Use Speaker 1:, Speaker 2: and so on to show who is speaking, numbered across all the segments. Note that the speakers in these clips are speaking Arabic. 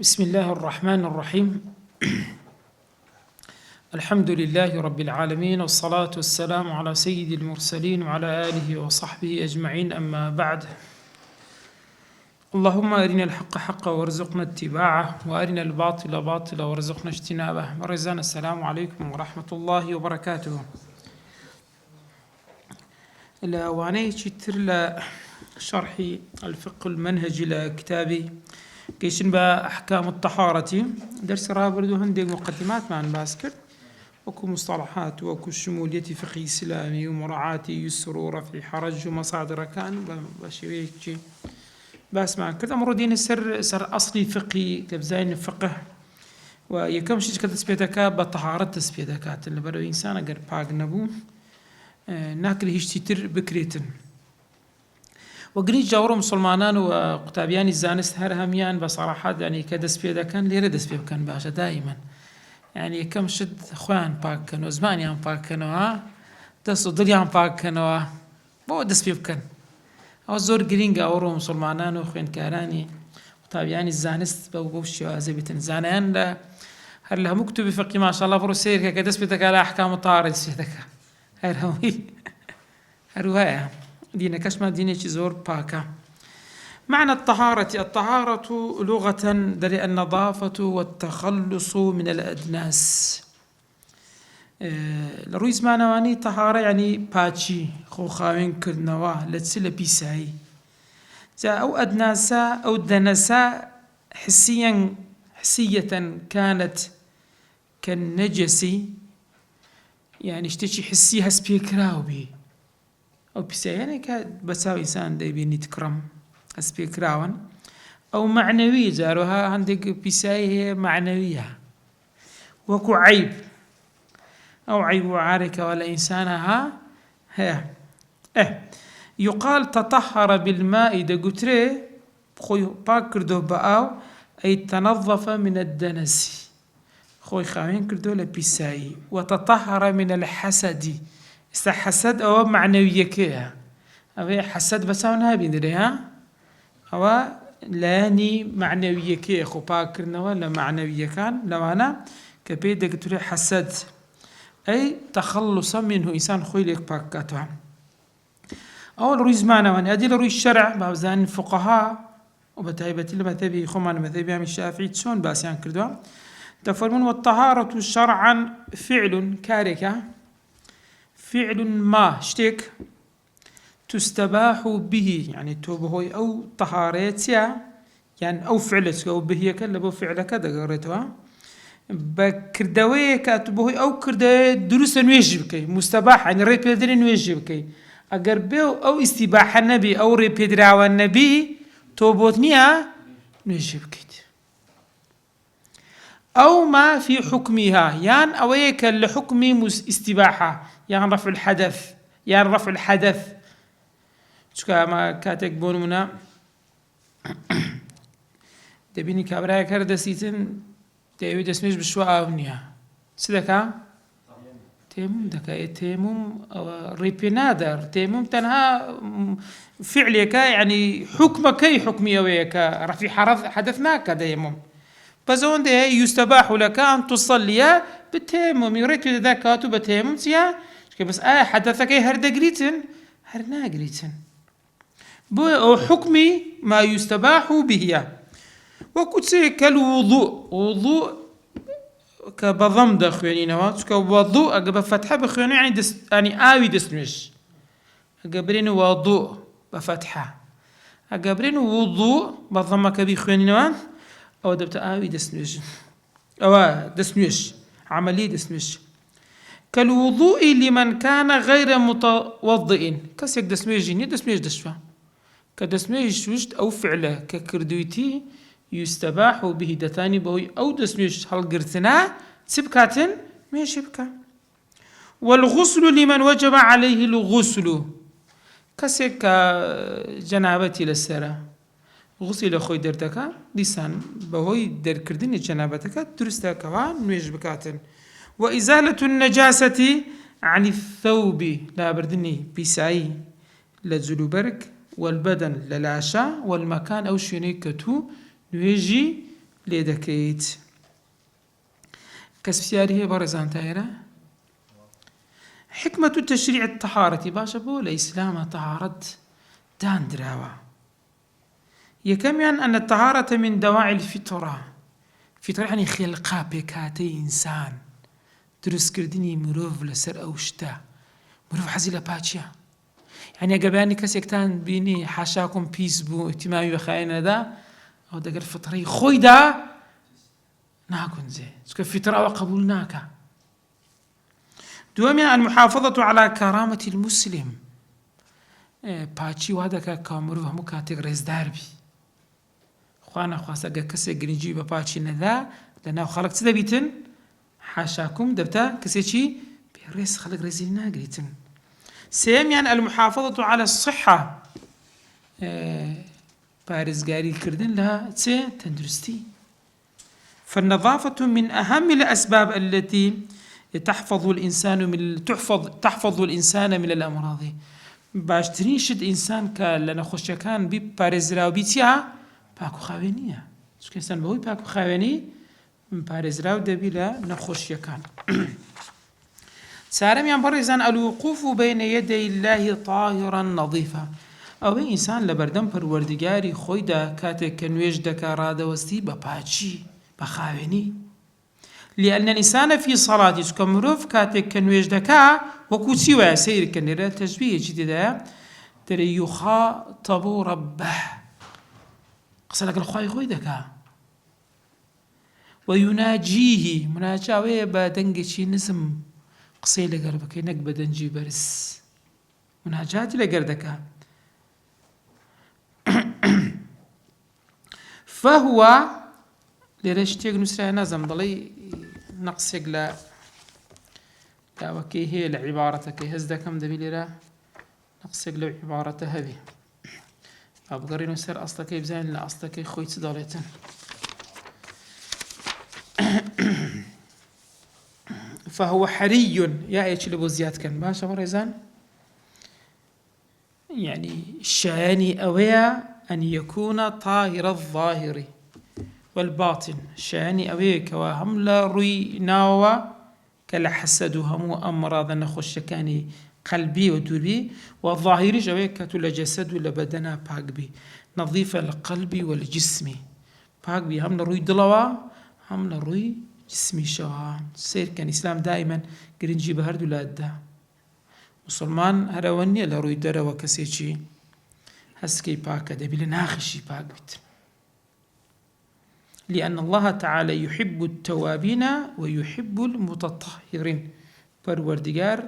Speaker 1: بسم الله الرحمن الرحيم. الحمد لله رب العالمين، والصلاة والسلام على سيد المرسلين وعلى آله وصحبه أجمعين، أما بعد. اللهم أرنا الحق حقا وارزقنا اتباعه، وأرنا الباطل باطلا وارزقنا اجتنابه. مرزان السلام عليكم ورحمة الله وبركاته. لا واني تر شرح الفقه المنهجي لكتابي كيشن بأحكام الطهارة. درس رابردو هندي مقدمات مع باسكت وكو مصطلحات وكو شمولية فقه إسلامي ومراعاة يسر ورفع حرج ومصادر كان بشوية بس مع كذا مرودين سر أصلي فقهي كبزاين فقه ويكم شيء كتسبيتك بطهارة تسبيتك اللي بدو إنسان أجر باق نبو ناكل هيش تيتر بكريتن وقريت جاورو مسلمانان وقتابيان الزانست هرهميان بصراحة يعني كدس بيدا كان ليرة دس بيدا كان باشا دائما يعني كم شد خوان باك كانوا زمانيان باك كانوا دس ضليان باك كانوا بو دس بيدا كان أو زور قرين جاورو مسلمانان وخوين كاراني قتابيان الزانست بوشي وازبتن زانيان لا هل لها مكتوب فقه ما شاء الله بروسير كدس بيدا كان أحكام الطهارة دس بيدا كان هرهوي هروايا دينا كشما دينا زور باكا. معنى الطهارة لغة دري النظافة والتخلص من الأدناس. لرويز معنواني طهارة يعني باتشي خوخاوين كرنوا لتسل بيساي أو أدناسا أو دنسا حسية كانت كالنجسي يعني اشتشي حسيها سبيكراو بي أو بيساي يعني كبساوي إنسان دا يبيني تكرم أسبيكراون أو معنوية جاروها عندك بيساي هي معنوية وكو عيب أو عيب وعارك ولا إنسانها هي يقال تطهر بالماء دا قتري خوي باكر دو بقاو أي تنظف من الدنس خوي خاوين كردو لبيساي وتطهر من الحسد حسد أو معنوية كيها أو حسد بساونها بيدريها أو لاني معنوية كيه خو باكرنا ولا معنوية كان لو أنا كبيدك تري حسد أي تخلص منه إنسان خويلك باكاتها أول رويز معنا وأن أدي لروي الشرع بابزان الفقهاء وبتعيبة المذهبي خمان مذهبي عن الشافعي تسون باسيان كردوا تفرمون والطهارة شرعا فعل كاركة فعل ما شتك تستباح به يعني توبه أو طهارتها يعني أو فعلتك أو به كلا فعلك كذا قريتها بكردوية كاتبه أو كردوية دروس نواجبك مستباح يعني ريب يدري نواجبك أقربه أو استباح النبي أو ريب يدري النبي توبوتنيها نواجبك أو ما في حكمها يعني أويك لحكم استباحة يعني رفع الحدث يعني رفع الحدث شكا ما كاتك بونمنا دبيني كابرايا كرد سيتن تيوي دسميش بشوا أونيا سدكا تيمم دكا تيمم ريبينادر تيمم تنها فعلك يعني حكمك حكمي أويك رفع حدثناك ديمم فزون ده يستباح لك أن تصلي بالتيمم يريد ذاكاتو بالتيمم سيا بس حدثك هردا قريتن هرنا قريتن بو حكمي ما يستباح به وكتسي كالوضوء وضوء كبضم دخواني نوات كوضوء أقب فتحة بخواني يعني آوي دسمش أقبرين وضوء بفتحة أقبرين وضوء بضمك بخواني نوات أو دبت آوي دسمش أو دسمش عملي دسمش كالوضوء لمن كان غير متوضئ كسيك دسميج جيني دسميج دشفا كدسميج وجد أو فعله ككردويتي يستباح به دتاني بوي أو دسميج هل قرتنا سبكاتن ما شبكة. والغسل لمن وجب عليه الغسل كسيك جنابتي للسرة غسل خوي درتك لسان بهوي در كردني جنابتك درستك وان نويج بكاتن. وإزالة النجاسة عن الثوب لا بردني بيساي لزلوبرك والبدن للعشاء والمكان أو شنيكتو نويجي لێ دەکەیت. کەسپیاری هەیە بەڕێزان تایرە حکمة تشريع الطهارة باشە بۆ لە ئیسلامە طهارەت دانراوە. یەکەمیان أن الطهارة من دواعي الفطرة. فطرة يعني خلقا پێکهاتەی ئینسان، دروستکردنی مرۆڤ لەسەر ئەو شتە. مرۆڤ حەزی لە پاچیە، یعنی ئەگە بەیانی کەسێکتان بینی حاشاکم پیس بوو ئیتیمامی بە خاوێنەدا، ئەو دەگەر فطرەی خۆیدا ناگونجێ، چونکە فطرە ئەوە قبول ناکە. دووەمیان المحافظة على كرامة المسلم. پاچی وا دەکات کە مرۆڤ هەموو کاتێک ڕێزدار بی. خوا نەخواستە ئەگە کەسێک گرنگی بە پاچی نەدا لەناو خەڵک چ دەبیتن؟ حاشاکم دەبتە کەسێکی بێڕێز، خەڵک ڕێزی ناگریتن. سێمیان المحافظة على الصحة. پارێزگاریکردن لە چێ؟ تەندروستی. فالنظافة من أهم الأسباب التي تحفظ الإنسان من الأمراض. باشترین شت ئینسان کە لە نەخۆشیەکان بی پارێزراو بی چیە؟ پاک و خاوێنیە. چونکە ئینسان بەهۆی پاک و خاوێنی پارێزراو دەبی لە نەخۆشیەکان. چارەمیان بەڕێزان الوقوف بين يدي الله طاهرا نظيفا. ئەوەی ئینسان لە بەردەم پەروەردگاری خۆیدا کاتێک کە نوێژ دەکا ڕادەوەستی بە پاچی بە خاوێنی. لأن الإنسان في صلاة كمروف كاتك كنويج دكا وكوتي واسير كنيرة تشبيه جديدة تري يخاطب ربه قصدك الخواي خوي دكا ويناجيه مناجاوية بدنجي نسم قصي لقربك ينك بدنجي برس مناجاتي لقردكا. فهو ليش تيجي نسرع نازم ضلي نقصك لا وكي هي لعبارتك هزدا كم دبي لا نقصك لو عبارته هذه أبغى نسر أصلك بزين لا أصلك خوي تداريتن. فهو حري يا إيش اللي بوزيات كان باشا مريزان يعني شاني أويا أن يكون طاهر الظاهر والباطن. شاني أويك وهم لا روي ناوى كلا حسدهم أمراض نخش كاني قلبي ودوربي والظاهري جويك تلا جسد ولا بدنا باق بي نظيف القلب والجسم باق بي هم روي دلوا هم روي جسمي شوا. سير كان إسلام دائما قرنجي بهرد ولا أدى مسلمان هروني لروي درا وكسيشي هسكي باك دبي لناخشي باق بيت. لأن الله تعالى يحب التوابين ويحب المتطهرين. پروردگار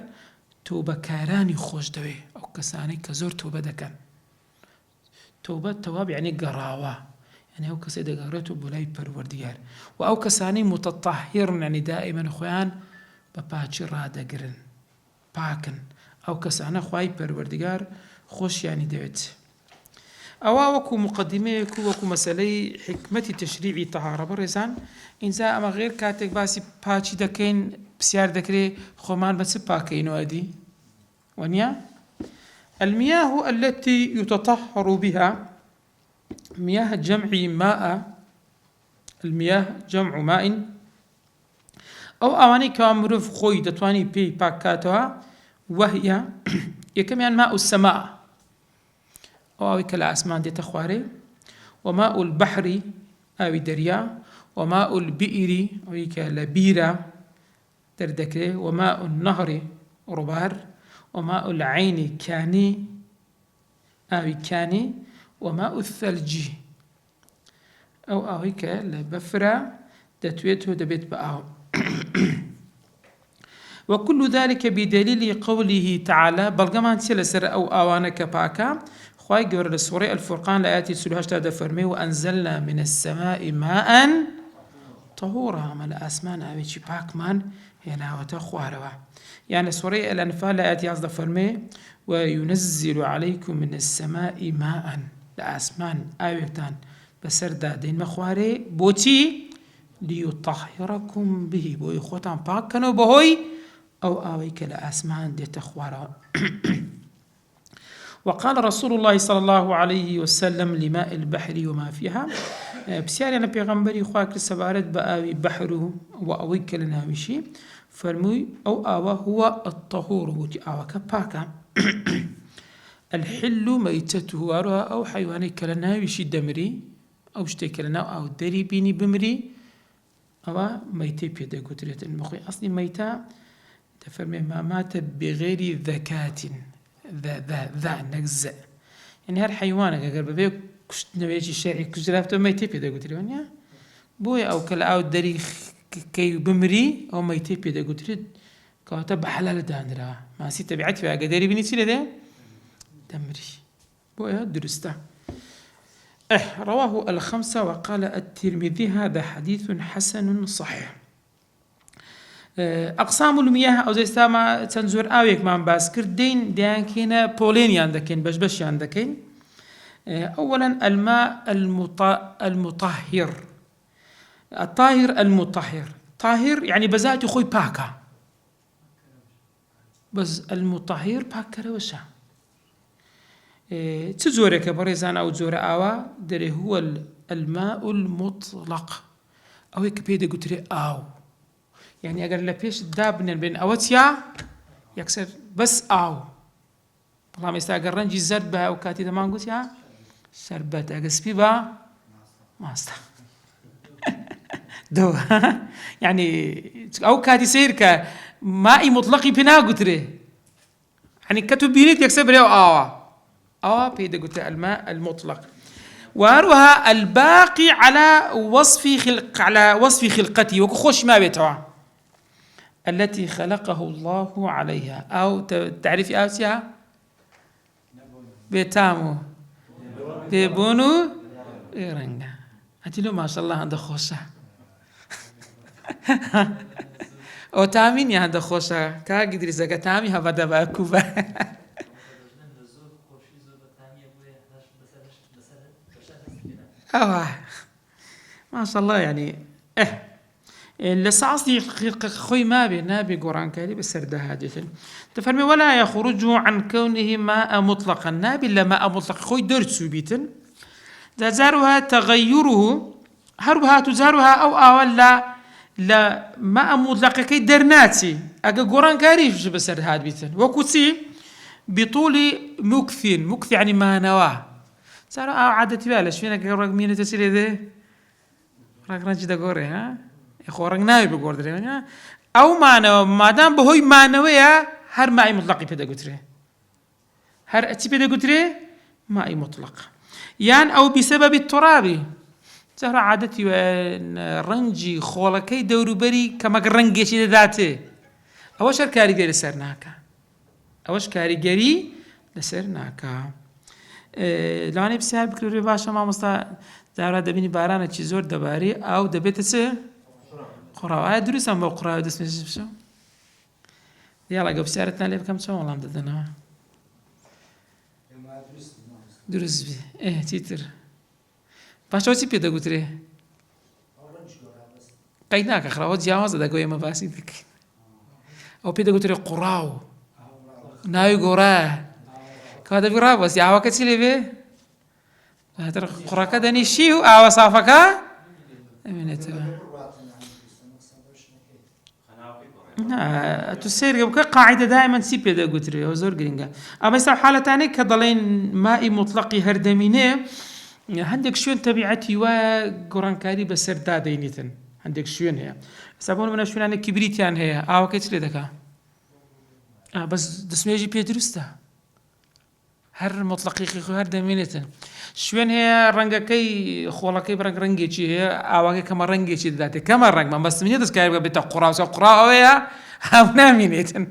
Speaker 1: توبة كاراني خوش دوي أو كساني كزور توبة دكان. توبة تواب يعني قراوة يعني أو كسي دقارته بلاي پروردگار وأو كساني متطهر يعني دائما خوان بباچي رادا قرن باكن أو كسانا خواي پروردگار خوش يعني دويت. أو وكو مقدمة وكو مسألة حكمة تشريع طهارة برزان إنزا أما غير كاتك باسي باچي دكين بسيار دكري خومان بس باكين وادي ونيا المياه التي يتطهر بها مياه جمع ماء. المياه جمع ماء أو أواني كامروف خوي دتواني بي باكاتها وهي يكميان ماء السماء أو كلا أسمان دي تخواري وماء البحر أو دريا وماء البئر أو كلا بيرة تردكري وماء النهر ربار وماء العين كاني أو كاني وماء الثلج أو كلا بفرة دتويته دبيت بأو. وكل ذلك بدليل قوله تعالى بلغمان سلسر أو آوانك باكا خواهي قبر السورة الفرقان لآياتي سلوهاش تادا فرمي وأنزلنا من السماء ماء طهورا من الأسمان أبيتي باكمان هنا وتخواروا. يعني سورة الأنفال لآياتي عزد فرمي وينزل عليكم من السماء ماء الأسمان أبيتان بسردا دين مخواري بوتي ليطهركم به بوي خوتان باكنو بهوي أو آويك الأسمان دي تخواروا. وقال رسول الله صلى الله عليه وسلم لماء البحر وما فيها بسیاریانە پێغەمبەری خوا کرد سەبارەت بە ئاوی بەحر و ئەوەی کە لە ناویشی فەرمووی ئەو ئاوە هو الطهور وتی ئاوەکە پاکە الحل مەیتەته هەروەها ئەو حەیوانەی کە لە ناویشی دەمری ئەو شتێک کە لە ناو ئاو دەری بینی بمری ئەوە مەیتەی پێدەگوترێتن بەخۆی ئەسڵی مەیتە دەفەرمێ ما مات بغير ذكاة ذا نەک يعني هەر حەیوانێک ئەگەر بەبێ کوشتنەوەیەکی شەرعی کوژراوێتەوە مەیتەی پێدەگوترێت وانە بۆیە ئەو کە لە ئاو دەری کەی بمری ئەو مەیتەی پێدەگوترێت کەواتە بە حەلال دانراوە ماسی تەبیعەتی وایە ئەگەر دەری بینی چی لەدێ دەمری بۆیە دروستە رواه الخمسة وقال الترمذي هذا حديث حسن صحيح أقسام المياه أو زي ساما تنزور آويك مان باس كردين ديان كينا بولين ياندكين بش ياندكين أولا الماء المطهر الطاهر المطهر طاهر يعني بزاتي خوي باكا بس المطهر باكا روشا تزورك بريزان أو زور آوا دري هو الماء المطلق أو هيك بيدا قلت آو يعني أقول لبيش دابنا بين أوتيا يكسر بس آو والله ما يستاقر رنجي زرد بها وكاتي دمان قلت يا شربت أقسبي با ما استا دو يعني أو كاتي سير كمائي مطلقي بنا قلت يعني كتب بينيت يكسر بريو آوا بيدا قلت الماء المطلق وأروها الباقي على وصف خلقته وكخوش ما بيتوا التي خلقه الله عليها أو تعرف آسيا بيتامو بيبونو إيرانجا أتلو ما شاء الله عند خوشة أو تامين يا عند خوشة كاقدر إذا تامي هبدا باكوبا ما شاء الله يعني لسعصي خوي ما بي نابي قرآن كاري بسرده هادثا تفرمي ولا يخرج عن كونه ماء مطلقا نابي إلا ماء مطلق خوي درسو بيتن تزارها تغيره هربها تزارها أو لا ماء مطلق كي درناتي أقا قرآن كاري بسرده هاد بيتن وكتي بطول مكث يعني ما نواه صار عادتي بالاش فينا رقمين تسيري ذي رقرانج دا قوري ها يخو رقناوي بقور دري او معنى ما دام بهوي معنوية هر ماء مطلق بدا قتري هر اتي بدا قتري ماء مطلق يعني او بسبب الترابي صار عادتي رنجي خولكي دورو بري كما رنجي شي ذاتي اوش كاريجري سرناكا اوش كاريجري لسرناكا لاني بسیار بکری باشه ما مستا داره دبینی بارانه چی زور دباری او دبیت چه قرآن دروس هم با قرآن دست میشه بشو دیالا گفت بسیارتنا لیب کم چه ولام دادن دروس بی تیتر باشه چی پیدا گوتری قید نکه خراب جیاواز دگوی ما باسی دک او پیدا گوتری قرآن نای قرآن كهذا بيراب بس يا وقت اللي به هذا قرأ دني شيء أو صافك من تبع تسير قاعدة دائما سيبي ده قتري وزور جرينجا أما يصير حالة تانية كضلين ماء مطلق هردمينه عندك شون تبعتي وقران كاري بسر دادينيتن عندك شون هي سبون من شون أنا كبريت يعني هي أو كيت لي دكا بس دسميجي بيدرسته هر مطلقي خو هر دمينتن شون هي رنگكي خولكي برنگ رنگي چي هي اواگه كما رنگي چي ذاتي كما رنگ ما بس من دس كاي بتا قراءه ويا او نامينتن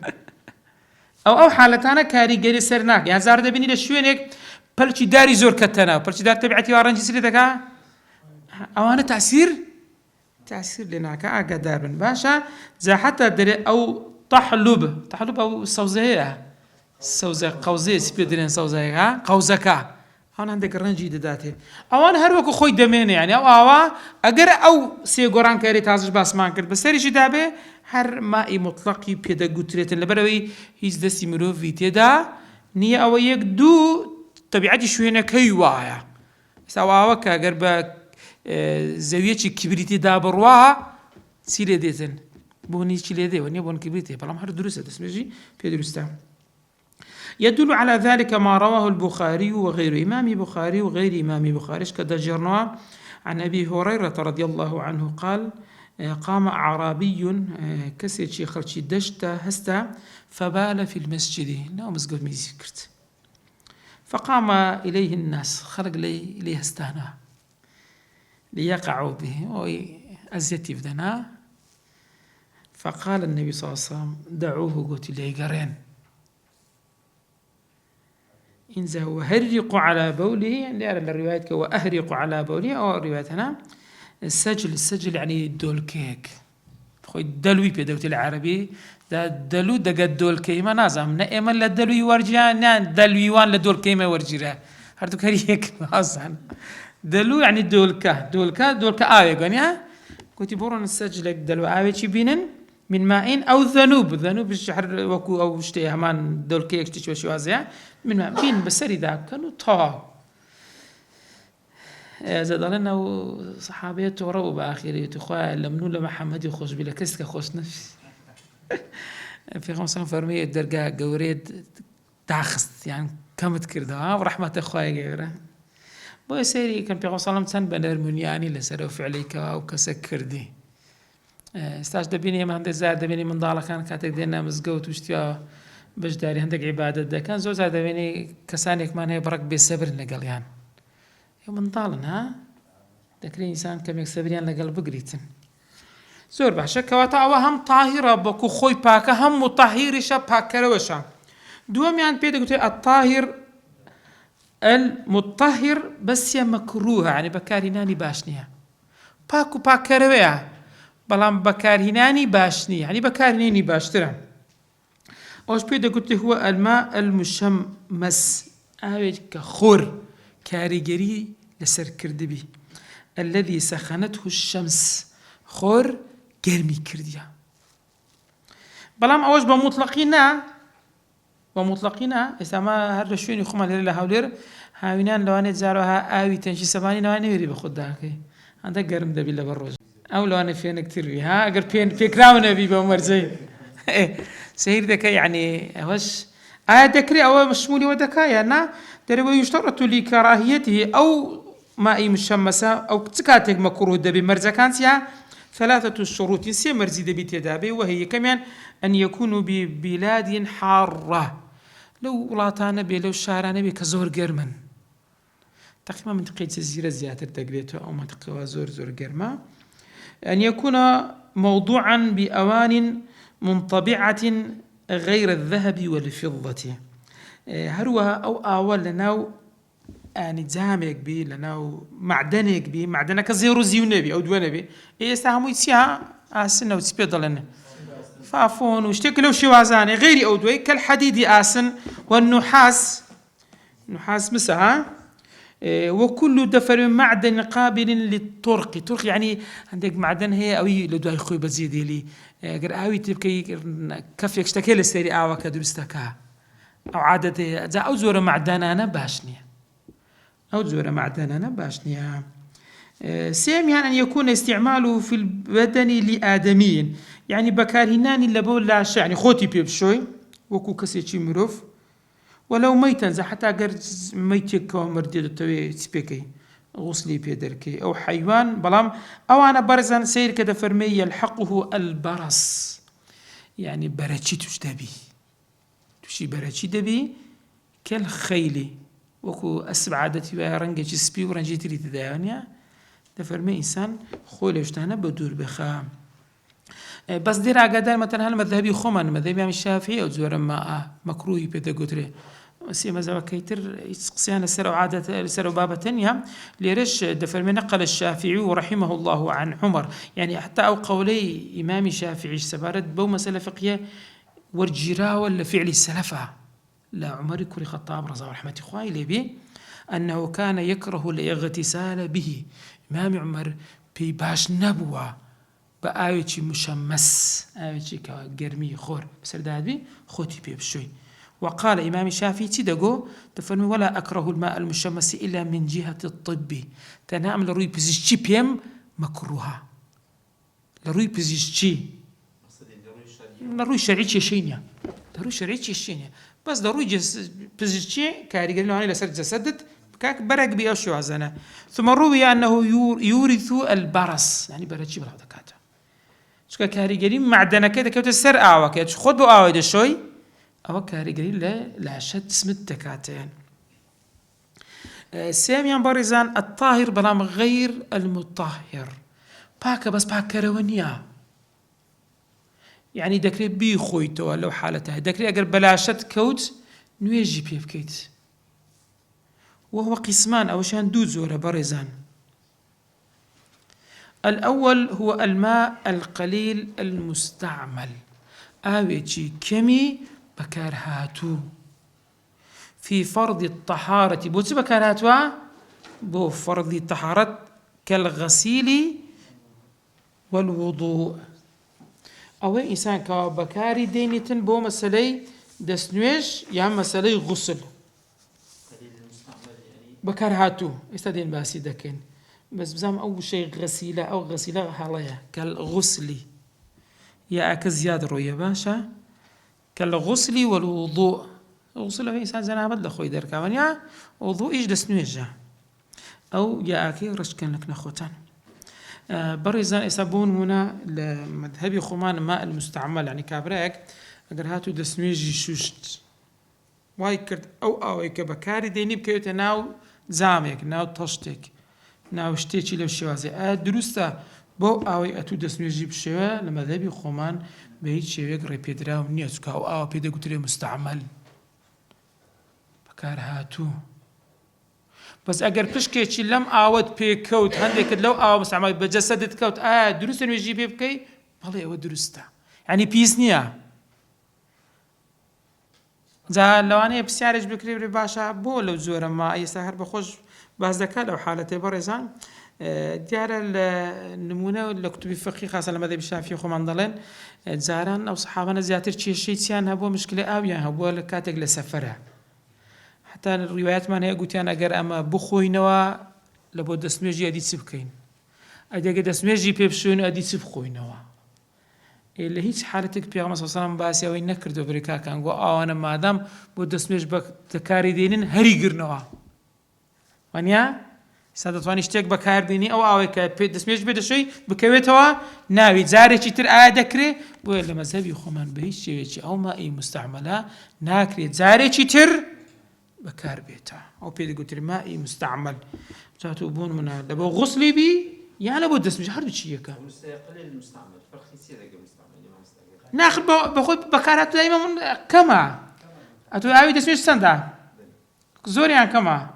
Speaker 1: او حالتانا كاريگري سرناك يعني زار دبني لشونك بلچي داري زور كتنا بلچي دار تبعتي ورنجي سري دكا او انا تاثير لناك اقدار بن باشا زي حتى دري او تحلب او صوزيه سوزة قوزة سبيدرين سوزة قوزكا أنا عندك رنجي داته أو أنا هروك خوي دميني يعني أو أجر أو سيجوران كاري تازج باس مانكر بس تريش دابه هر ماء مطلقي بيدا قتريت اللي بروي هيز دسي مروفي تدا نية أو يك دو طبيعتي شو هنا كي وايا سواء كأجر زەویەکی کبریتی دابڕوا چی لێ دێتن بۆنی چی لێ دێوە نیە بۆن کبریتێ بەڵام هەر دروستە دەستمێژی پێ دروستە. يدل على ذلك ما رواه البخاري وغيره، إمام بخاري وغير إمام بخاري كذا جرنا عن أبي هريرة رضي الله عنه قال قام أعرابي كسر شي خرشي دشتا هستا فبال في المسجد لا مسجد ميزكرت فقام إليه الناس خرج لي هستانا ليقعوا به أزيتي بدنا فقال النبي صلى الله عليه وسلم دعوه قلت لي قرين إنزه وهرق على بوله يعني الروايات وأهرق على بوله أو روايتنا السجل يعني الدولكيك خوي الدلوي بدوت العربي دا دلو دقا الدولكي ما نازم نأما للدلوي ورجان دلويوان لدولكي ورجيرا هردو كريك أصلا دلو يعني دولكا آوي قانيا كنت بورون السجل دلو آوي بينن من ماء أو ذنوب الشحر وكو أو شتي همان دولكي يكتش وشوازيا من ماء بين بسري دا كانوا طا زاد لنا صحابيت وروا بآخره تخوى لمنو لمحمد يخش بلا كسك خوش نفس في 5 فرمية الدرجة قوريد تاخست يعني كم تكرده ورحمة أخوي غيره بو سيري كان في 5 سنة بنرمونياني لسرو فعليك أو كسكر دي استاج دبيني ما عندي زاد دبيني من ضالة كان كاتك دينا مزقوت وشتيا باش داري عندك عبادة دا كان زوج زاد دبيني كسانك ما هي برك بسبر نقل يعني من ضالنا ذكرين إنسان كم يكسبريان لقل بقريتن زور باشا كواتا أوهم طاهرة بكو خوي باكا هم مطهيرشا باكروشا دوام يعني بيدا قلت الطاهر المطهر بس يا مكروه يعني بكاريناني باشنيا باكو باكرويا بلام بكارهناني باشني يعني بكارهناني باشترا اوش بيدا قلت هو الماء المشمس اوج كخور كاريجري لسر كردبي الذي سخنته الشمس خور قرمي كرديا بلام اوش بمطلقينا إذا ما هرشوني خما ليلة هاولير هاوينان لوانت زاروها آوي تنشي سباني لواني ويري بخود داكي عندك قرم دبي لبروز أو لو أنا فين كتير بيها أقر في كراونا بي بأمر زي سهير ذكا يعني وش ذكري أو مشمولي وذكا يعني دروا يشترط لكراهيته أو ماء مشمسة أو تكاتك مكروه دبي مرزا كانت 3 شروط سي مرزي دبي تدابي وهي كمان أن يكونوا ببلاد حارة لو ولاطانا بي لو شارعنا بي كزور قرمن تقريبا منطقة جزيرة زيادة تقريبا أو منطقة زور قرمة أن يكون موضوعا بأوان منطبعة غير الذهب والفضة هروها أو أول لناو يعني جامك بي لناو معدنك بي معدنك زيرو زيونبي أو دوانبي يستهموا يتسيها آسن أو تسبيض لنا فافون واشتكلوا شوازاني غير أو دوي كالحديد آسن والنحاس نحاس مسها وكل دفر معدن قابل للطرق يعني عندك معدن هي أوي لدواي خوي بزيدي لي قر أوي تبكي كف يشتكي للسيري أو كدرستكا أو عادة ذا أو زور معدننا باشنيا سيم يعني أن يكون استعماله في البدن لآدمين يعني بكارهناني لبول لا شيء يعني خوتي بيبشوي وكو كسيتشي مروف ولو ميتا زي حتى أجر ميتك ومرديد التوي تسبيكي غسلي بيدركي أو حيوان بلام أو أنا برزان سير كده فرمي يلحقه البرص يعني براتشي توشي براتشي دبي كالخيل وكو أسبع عادتي ورنجي جسبي ورنجي تري تدايانيا دفرمي إنسان خول يشتانا بدور بخام بس دير عقدان مثلا هالمذهبي خمان مذهبي عم الشافعي أو زور ما مكروهي بدا قدري سي مذهب كيتر يسقسيان السر عادة السر بابا تانية ليرش دفرمي نقل الشافعي ورحمه الله عن عمر يعني حتى أو قولي إمام الشافعي سبارد بو مسألة فقهية ورجرا ولا فعل السلفة لا عمر كوري خطاب رضا ورحمة إخوائي لبي أنه كان يكره الاغتسال به إمام عمر بي باش نبوة بآيوتي مشمس آيوتي كقرمي خور بسر داد بي خوتي بي بشوي وقال إمام الشافعي تدقو تفرمي ولا أكره الماء المشمس إلا من جهة الطب تنام لروي بزيشتي بيم مكروها لروي بزيشتي لروي شرعي تشينيا لروي شرعي تشينيا بس لروي بزيشتي كاريجر لواني لسر جسدت كاك برق بيأشوا عزنا ثم روي أنه يورث البرص يعني برجي بلا دكاتة شو كاريجري معدنا كده كده السر أعوى كده خد بو أعوى ده شوي أو كاريجري لا شد اسمه دكاتين ساميان بارزان الطاهر بلام غير المطهر باكا بس باكا روانيا يعني دكري بي خويتو لو حالتها دكري أقر بلاشت كوت نويجي بيف كيت وهو قسمان أو شان دوزورة بارزان الأول هو الماء القليل المستعمل آويتي كمي بكارهاتو في فرض الطهارة بوتس بكارهاتوا بو فرض الطهارة كالغسيل والوضوء أو إنسان كبكاري دينيتن بو مسألة دسنويش يا مسألة غسل بكارهاتو استدين باسي دكين بس بزام أول شيء غسيلة أو غسيلة حاليا كالغسل يا أكزياد رويا باشا كالغسل والوضوء الغسل في إنسان زنا بدل خوي دركا ونيا وضوء إيش دسنويجا أو يا أكي رشكن لك نخوتان برزان إسابون هنا لمذهبي خمان ماء المستعمل يعني كابراك أقر هاتو دسنويجي شوشت واي كرد أو كبكاري ديني بكيوت ناو زامك ناو طشتك ناو شتيتشي لو شوازي درستا بو أوي أتو دسنويجي بشوا لمذهبي خمان بهيت شوية ريبيدراو نيوتكا أو بيدا قتري مستعمل بكار هاتو بس أجر بشكيتشي لم أعود بيكوت هنديك لو أو مستعمل بجسدت كوت درست نويجي بيبكي بالله هو درستا يعني بيسنيا زا لو أنا بسيارج بكري باشا بو لو زورا ما أي سهر بخوش باز ذكاء لو حالتي برزان ديار النمونة اللي كتبي فقهي خاصة لما ذي بالشافعي خمان ضلين زاران أو صحابنا زياتر شيء تيان هبوا مشكلة أو يعني هبوا لكاتق لسفرها حتى الروايات ما هي قلت أنا أجر أما بخوينوا لبود دسميجي أدي تسبكين أدي أجر دسميجي بيبشون أدي تسبخوينوا اللي هيج حالتك بيغمس صلى الله عليه وسلم باسي وين نكردو بريكا كان قو أنا ما دام بود دسميج بك تكاري دينين هري قرنوا وانيا سادة تواني اشتاق بكار ديني أو دسميج بيد شوي بكويتوا ناوي زاري تر دكري ولا مذهبي خمان بهيش شيء أو ما أي مستعملة ناكري زاري تر بكار بيتا أو بيد قلت مائي مستعمل تاتوبون من دبو غسلي بي يعني لابد دسميج حرب شيء كا
Speaker 2: قليل المستعمل فرق يصير مستعمل
Speaker 1: ناخذ بخذ بكارات دائما كما أتو أوي دسميج سندا زوري عن كما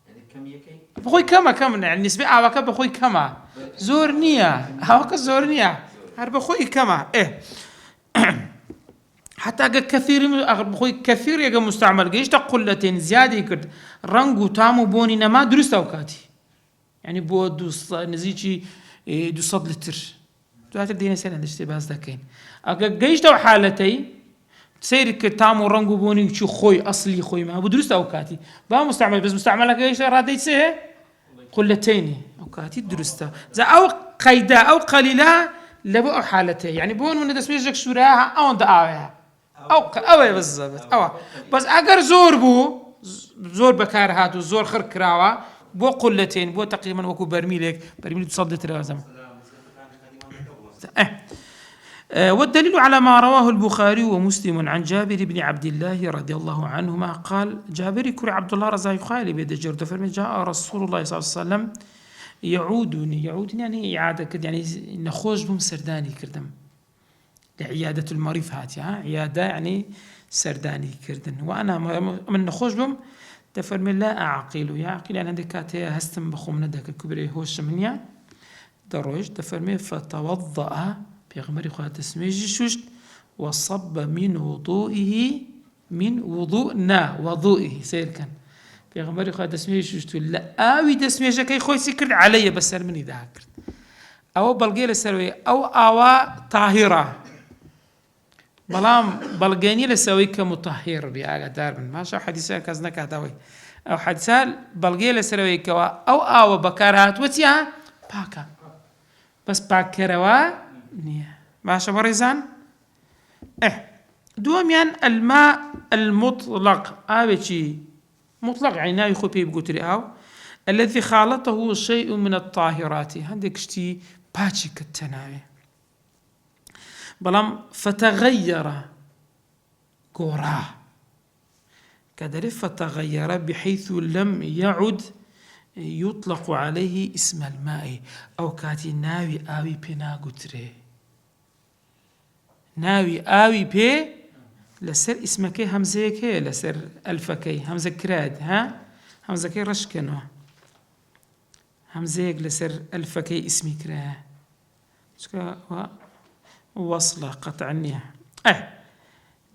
Speaker 2: يعني كم يكي
Speaker 1: بخوي كما يعني نسبة أوكا بخوي كما زورنيا أوكا زورنيا هر بخوي كما إيه حتى كثير بخوي كثير يجا مستعمل جيش تقلتين زيادة كرد رنجو تامو بوني نما درست أوقاتي يعني بود نزيجي دو صد لتر دواتر دينا سنة دشتي باز دكين أجا جيش تو حالتي سير كتامو رنجو بوني شو خوي أصلي خوي ما بدرست أوقاتي با مستعمل بس مستعمل جيش رادي سه قلتين أوقاتي درسته إذا أو قيدا أو قليلا لبو أو حالتي يعني بون من دسميجك شوراها أو أنت آوها أو بالضبط أو بس أجر زور بو زور بكار هاتو زور خر كراوا بو قلتين بو تقريبا وكو برميل تصدت رازم والدليل على ما رواه البخاري ومسلم عن جابر بن عبد الله رضي الله عنهما قال جابر كر عبد الله رضي خالي بيد جرد فرمي جاء رسول الله صلى الله عليه وسلم يعودني يعني إعادة كده يعني نخوش بهم سرداني كردم لعيادة المريض هاتي عيادة يعني سرداني كردن وأنا من نخوش بهم تفرمي لا أعقل يعقل يعني عندك كاتي هستم بخوم ندك الكبري هوش منيا دروج تفرمي فتوضأ بيغمري خواه تسميجي شوشت وصب من وضوئه سير كان بيغمري خواه تسميجي شوشت لا آوي تسميجي كي خوي سكرد علي بس مني ذاكرت أو بلقيل السروي أو آوا طاهرة بەڵام بەڵگەنی لەسەوەی کە متطهر بێ ئاگادار بن ماشە حەدیسە کەس نەکاتەوەی ئەو حەدیسە بەڵگەیە لەسەرەوەیکەوە ئەو ئاوە بەکار هاتووە چیە پاکە بەس پاککەرەوە نییە باشە بەڕێزان دووەمیان الماء المطلق ئاوێکی مطلق يعني ناوی خۆ پێی بگوتری ئاو الذي خالطه شيء من الطاهرات هەندێک شتی پاچی کردتە ناوێ بەڵام فتغير گۆڕا کە دەرێ فتغير بحيث لم يعد يطلق عليه اسم الماء أو كاتي ناوي آوي بي ناقوتري ناوي آوي بي لسر اسمكي همزيكي لسر ألفكي همزة كراد ها همزة كي رشكنو همزيك لسر ألفكي اسمي كراه وصلة قطعنية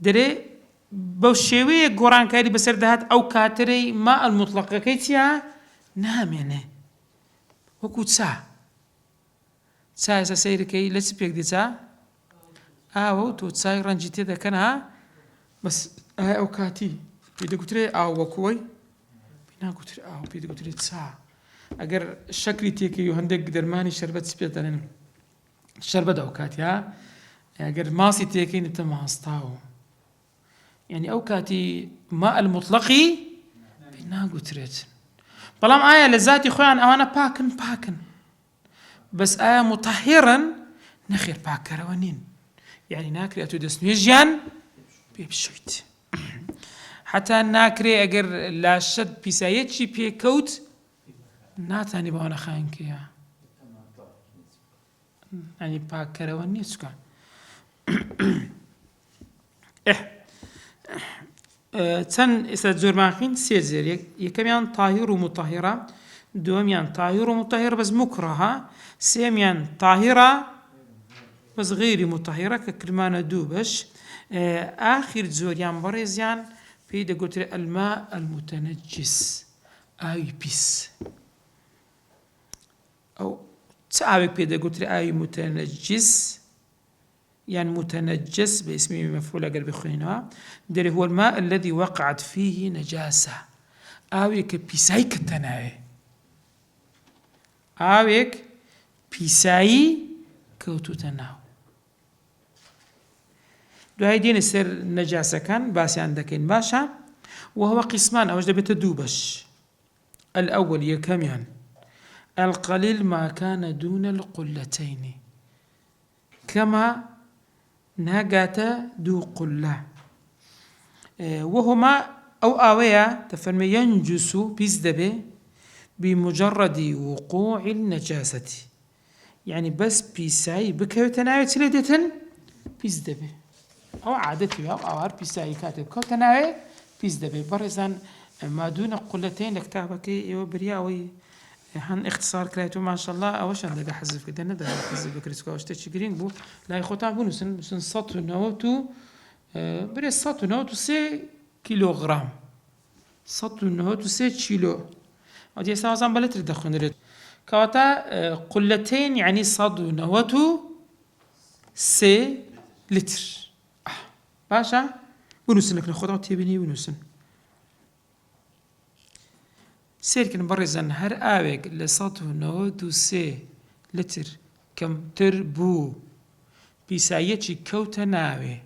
Speaker 1: دري بوشيوية قران كاري بسر دهات أو كاتري ماء المطلقة كيتيا نامێنێ وەکو چا ئێستا سەیرەکەی لە چ پێک دی چا ئاوە و تۆ چای ڕەنجی تێدەکەن ها بەس ئەو کاتی پێی دەگوترێ ئاو وەکوەی پێی ناگوترێ ئاو پێی دەگوترێت چا ئەگەر شەکری تێکەی و هەندێک دەرمانی شەربەت چ پێ دەڵێن شەربەت ئەو کاتی ها ئەگەر ماسی تێکەی نتە ماستاوە یعنی ئەو کاتی ماء المطلقی پێی ناگوترێت بەڵام ئایا لە ذاتی خۆیان ئەوانە پاکن بەس ئایا متطهرن نەخێر پاککەرەوە نین یعنی ناکرێت و دەستنوێژیان پێ بشویت حتا ناکرێ ئەگەر لاشەت پیسایەکی پێکەوت ناتانی بەوانە خاینکەیە ینی پاککەرەوە نییە چکە چەند ئێستا زۆرماخین سێ زێر یەکەمیان تاهیر و متطهرە دووەمیان تاهیر و متطهر بەس مکرەها سێمیان تاهرە بەس غیری متطهرە کە کرمانە دوو بەش ئاخر زۆریان بەڕێزیان پێی دەگوترێ الماء المتنجس ئاوی پیس ئەو چ ئاوێک پێ دەگوترێ ئاوی متنجس يعني متنجس باسم مفعول أقل بخوينها دري هو الماء الذي وقعت فيه نجاسة آويك بيساي كتناوي آويك بيساي كوتو تناو دو هاي دين السر نجاسة كان باسي عندكين باشا وهو قسمان أوجد بتدوبش الأول يكميان القليل ما كان دون القلتين كما ناقاتا دو قلة وهما أو آوية تفرمي ينجس بيزدبه بمجرد وقوع النجاسة يعني بس بيساي بكوي تناوي تلدتن بيزدبه أو عادتي أو أوار بيساي كاتب كو تناوي بيزدبه برزان ما دون قلتين لكتابك يو برياوي هن اختصار كريتو ما شاء الله أوش عندك حذف كده ندى حذف بكريسكو أوش تشجرين بو لا يخوتها بونو سن سطو نوتو بري سطو نوتو 3 كيلوغرام سطو نوتو 3 كيلو ودي سازان بلتر دخنرت كواتا قلتين يعني صدو نوتو 3 لتر باشا بونوسن لك نخوتها تيبيني بونوسن سيركن برزن هر آوك لسطو نوتو 3 لتر كم تربو بيسايتشي كوتا ناوي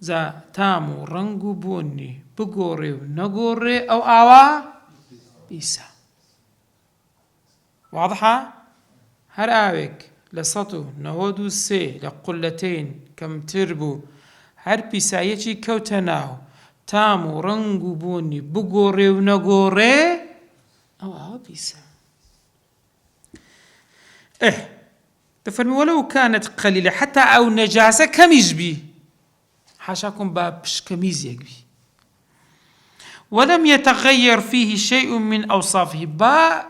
Speaker 1: زا تامو رنگو بوني بغوري و نغوري أو آوا بيسا واضحة؟ هر آوك لسطو نوتو 3 لقلتين كم تربو هر بيسايتشي كوتا ناو تامو رنگو بوني بغوري و نغوري أو بيسا تفرمي ولو كانت قليلة حتى أو نجاسة كميز بي حاشاكم بابش كميز يقبي ولم يتغير فيه شيء من أوصافه با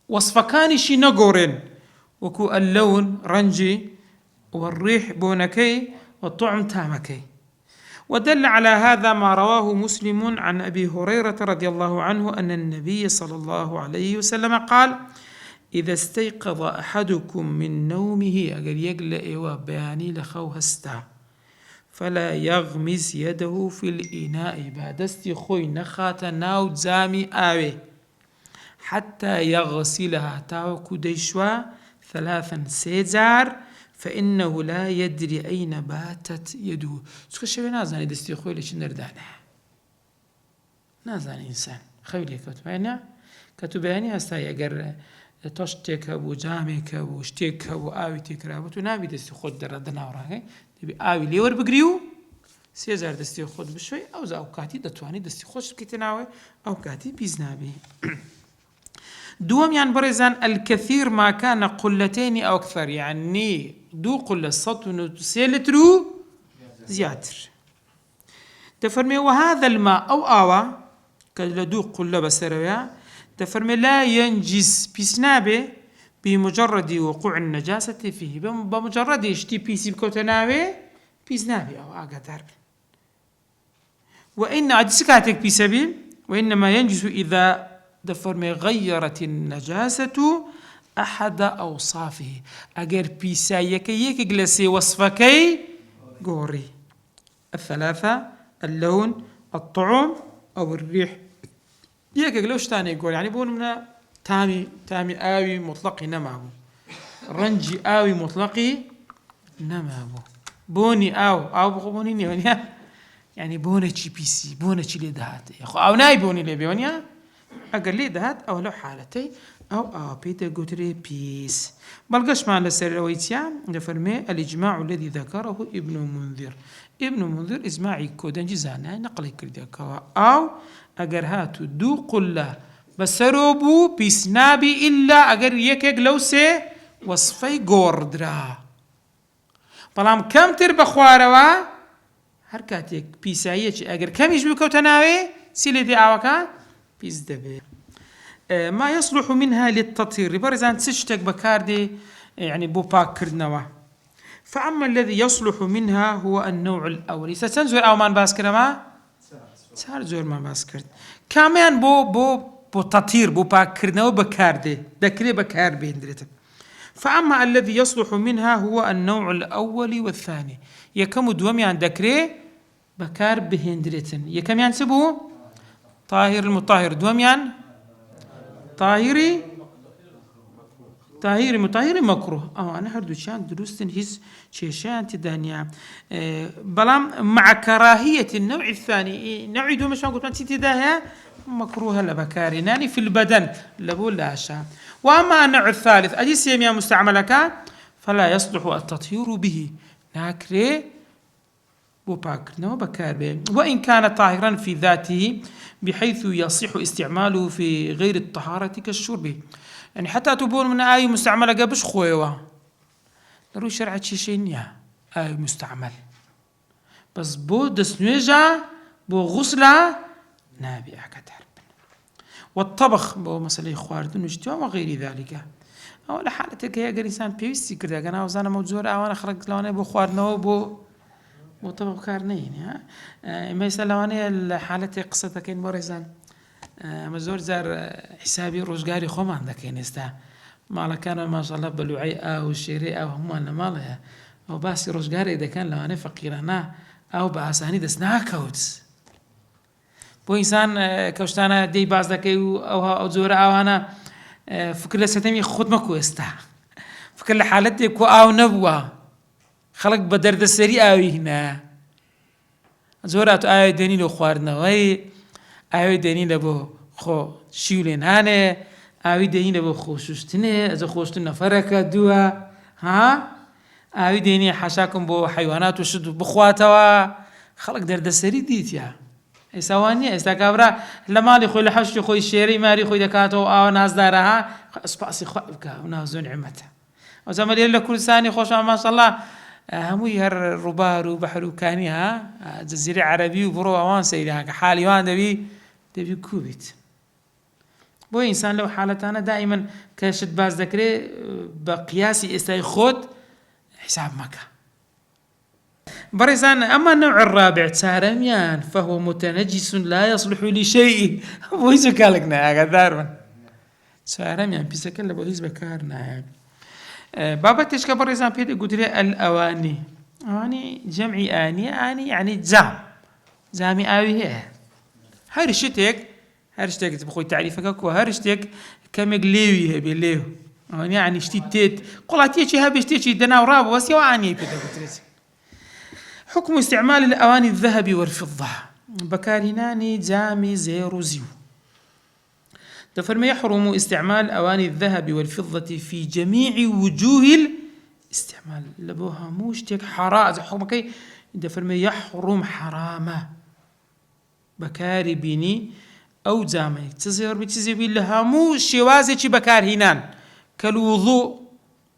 Speaker 1: وصف كان شي نقورن وكو اللون رنجي والريح بونكي والطعم تامكي ودل على هذا ما رواه مسلم عن أبي هريرة رضي الله عنه أن النبي صلى الله عليه وسلم قال إذا استيقظ أحدكم من نومه أقل يقلئ وبياني لخو هستا فلا يغمس يده في الإناء بعدستي خوي نخات ناو جامي آوي حتى يغسلها تاوكو ديشوا 3 سيجار فإنه لا يدري أين باتت يده. سكو شوي نازاني دستي خوي ليش نردانه نازاني إنسان خيلي كتباني هستاي أجر تشتك أبو جامك أبو شتك أبو آوي تكرابتو نابي دستي خود دردنا وراهي تبي آوي ليور بقريو سيزار دستي خود بشوي أو زاو كاتي دتواني دستي خوش بكتناوي أو كاتي بيزنابي. دوم يعني برزان الكثير ما كان قلتين أو أكثر يعني دو قلة سطو سيلترو زياتر تفرمي وهذا الماء أو آوى كالدو قلة بسرويا تفرمي لا ينجز بيسنابه بمجرد وقوع النجاسة فيه بمجرد يشتي بيسي بكوتناوي بيسنابه أو أقدر وإن أجسكاتك بسبيل وإنما ينجز إذا دفرمي غيرت النجاسة أحد أوصافه أجر بيسايك يك جلسي وصفكي قوري 3 اللون الطعم أو الريح يك جلوش تاني يقول يعني بقول منا تامي آوي مطلقي نمابو رنجي آوي مطلقي نمابو بوني أو بخبوني يعني بوني تشي بيسي بوني تشي لدهات أو ناي بوني لي بيونيا أقل لي دهات أو لو حالتي أو بيتا قتري بيس بلقش مع السرويتيا نفرمي الإجماع الذي ذكره ابن منذر إجماعي كودن جزانا نقل كرديكوا أو أجر هاتو دو قلة بسروبو بيسنابي إلا أجر يكيك لو سي وصفي قوردرا بلام كم تربى خواروا هركاتيك بيساية أجر كم يجبو كوتناوي سيلي آوكا بيس دبي ما يصلح منها للتطهير برزان تشتك بكاردي يعني بو باكر نوا. فأما الذي يصلح منها هو النوع الأول ستنزور أو من باسكر ما صار زور ما باسكر كمان بو تطهير بو باكر نوا بكاردي دكري بكار بيندرت. فأما الذي يصلح منها هو النوع الأول والثاني يكم دومي عن دكري بكار بهندرتن يكم ينسبه طاهر المطهر دوميان طاهري مطهري مكروه أنا هردو شان دروستن هز شيشان تدانيا بلام مع كراهية النوع الثاني نوع دوم شان قلت أنت تداها مكروه لبكاري ناني في البدن لبول لاشا. وأما النوع الثالث أجي سيميا مستعملك فلا يصلح التطهير به ناكري بوباك نو بكار به وإن كان طاهرا في ذاته بحيث يصح استعماله في غير الطهارة كالشرب يعني حتى تبون من آي مستعملة قبش خويوة نروي شرعة شيشينيا آي مستعمل بس بو دسنويجا بو غسلة نابي أكتر والطبخ بو مسألة خواردن وشتوا وغير ذلك أولا حالتك هي قريسان بيوستي كرده أنا وزانا موجورة أنا خلق لوانا بو خواردنو بو طبق كارنين ما يسألوني الحالة قصتها كين بوريزان مزور زار حسابي روزقاري خوم عندك ينستا ما كان ما شاء الله بلوعي أو الشيري أو هم أنا مالها أو بس روزقاري إذا كان لو أنا فقيرنا أو بأساني دسنا كوتس بو إنسان كوشتانا دي باز دكي أو زورة أو أنا فكر لستمي خد مكو استا فكر لحالتي كو أو نبوة خلق بدرد السري آوي هنا زورات آوي دني لو خواردنا وي آوي دني لبو خو شيولين هانه آوي دني لبو خوشوشتنه از خوشتن فركة دوا ها آوي دني حشاكم بو حيوانات وشد بخواتوا خلق درد السري ديتيا سوانية استكبرا لما لي خوي لحش خوي شيري ماري خوي دكاتو أو ناس دارها اسباسي خوابك ونازون عمتها وزمن يلا كل ثاني خوش ما شاء الله هموي هر ربار وبحر وكانيها جزيرة عربي وبرو أوان سيدها حالي وان دبي كوبيت بو إنسان لو حالتنا دائما كشد باز ذكري بقياسي استيخد حساب مكة بريزان. أما النوع الرابع تارميان فهو متنجس لا يصلح لشيء بو يسكالكنا يا قدار تارميان بيسكال بو يسبكارنا بابا تشكى بريزان بيد قدري الأواني أواني جمعي آنية يعني زامي آوي هي هرشتك تبخوي تعريفك أكو هرشتك كمك ليوي هبي ليو أواني يعني شتيت قلاتي شي هبي شتي دنا وراب وسيا واني بيتا بترس. حكم استعمال الأواني الذهب والفضة بكارهناني جامي زيرو زيو دفرما يحرم استعمال أواني الذهب والفضة في جميع وجوه الاستعمال لبوها موشتك حرام حكمكي دفرما يحرم حرامه بكاري بيني أو جامي تزير بتزيبي لها مو شوازي بكارهنان كالوضوء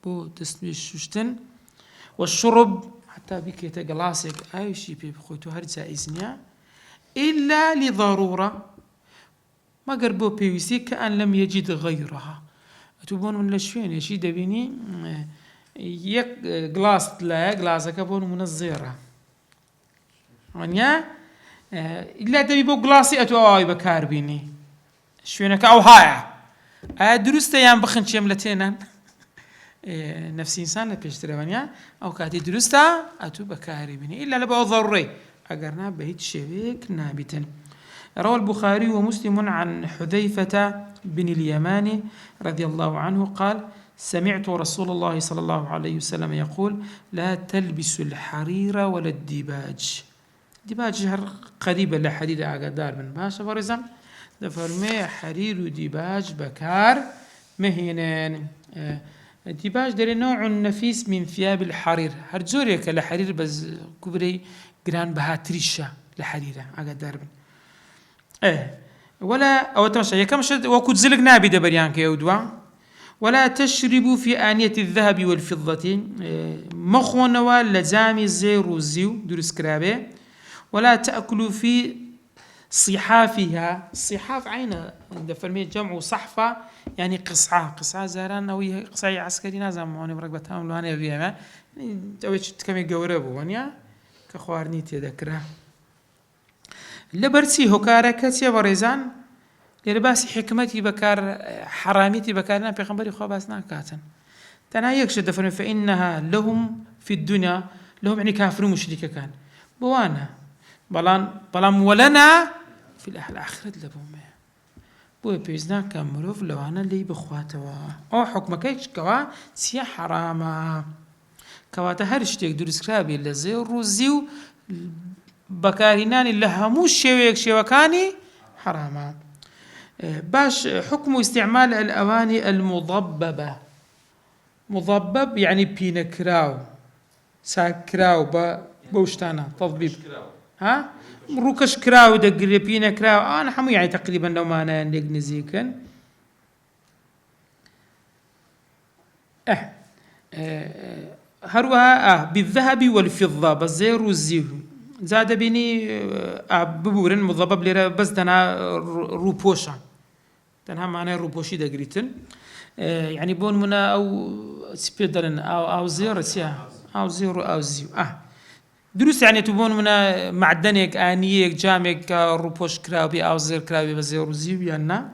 Speaker 1: بو تسميش شوشتن والشرب حتى بكيتا قلاسك أي شي بخوتو هرجا إذنيا إلا لضرورة ما قربو بيوسي كأن لم يجد غيرها أتوبون من لشوين يشي دبيني يك قلاس تلا قلاسك بون من الزيرة ونيا إلا دبي بو قلاسي أتو بكار بيني شوينك أو هايا درسته يان بخن شملتين نفس إنسان بيشتري ونيا أو كاتي درسته أتو بكاري بيني إلا لبعو ضروري أقرنا بهيت شبيك نابتا. روى البخاري ومسلم عن حذيفة بن اليمان رضي الله عنه قال سمعت رسول الله صلى الله عليه وسلم يقول لا تلبسوا الحرير ولا الديباج. ديباج قريبة لحديد أقدار من باشا فرزم دفرمي حرير وديباج بكار مهينين. الديباج ده نوع نفيس من ثياب الحرير هرجوريك لحرير بس كبري جران بهاتريشة لحريرة أقدار من ولا أو تمشي كمش وكود زلق نابي دبريان كيودوا ولا تشربوا في آنية الذهب والفضة مخونوا لزامي زير وزيو درس كرابي ولا تأكلوا في صحافها. الصحاف عينه عند فرمي جمع صحفة يعني قصعة زاران أو قصعي عسكري نازم وأنا بركبتها ملوانة فيها يعني تويش تكمي جوربو ونيا كخوارني تذكره لبرسي هكارة كتيا بريزان لرباس حكمتي بكار حراميتي بكارنا بيغمبري خواباسنا كاتن تنا يكشد فرمي فإنها لهم في الدنيا لهم يعني كافر مشركة كان بوانا بلان ولنا في الآخرة لبومه بو بيزنا كامروف لوانا اللي بخواتوا أو حكمك كوا سيا حراما كواتا هرشتك درس كرابي اللي زي الروزيو بكارهنان اللي هموش شوكاني حراما. باش حكم استعمال الأواني المضببة مضبب يعني بينكراو ساكراو بوشتانا تضبيب ها روكش كراو دقري بينكراو أنا حمو يعني تقريبا لو ما أنا نجنزيكن هروها بالذهب والفضة بالزير والزيو زاد بيني ببورن مضبب ليرا بس دنا روبوشا دنا معنا روبوشي دقريتن يعني بون منا أو سبيدرن أو زيرة أو زيرو أو زيو دروس يعني تبون منا معدنك آنيك جامك روبوش كراوبي أو زير كراوبي بزيرو زيو يانا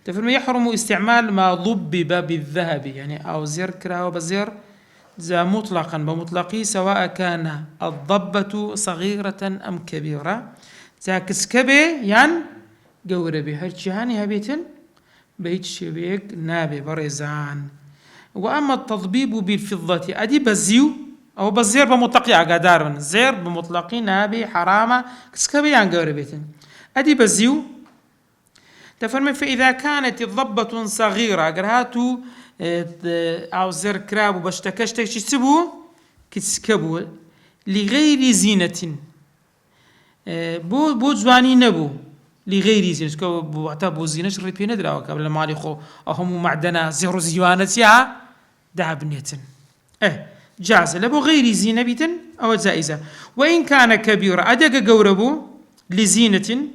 Speaker 1: تفرم يحرم استعمال ما ضبب بالذهب يعني أو زير كراو بزير ذا مطلقا بمطلقي سواء كان الضبة صغيرة أم كبيرة ذا كسكبي ين قوربي هرشي هاني هبيتن بيت شبيك نابي بريزان. وأما التضبيب بالفضة أدي بزيو أو بزير بمطلقي عقدار زير بمطلقي نابي حرامة كسكبي ين قوربيتن أدي بزيو تفرمي فإذا كانت الضبة صغيرة قرهاتو أو زر كراب وبشتكشتك شسبو كتسكبو لغير زينة بو جواني نبو لغير زينة بو اعتبو زينة شريبين ندرا قبل ما ليخو أهم معدنا زيرو زيوانة يا دهب نيتن جاز لبو غير زينة بيتن أو جائزة. وإن كان كبيرا أدق قوربو لزينة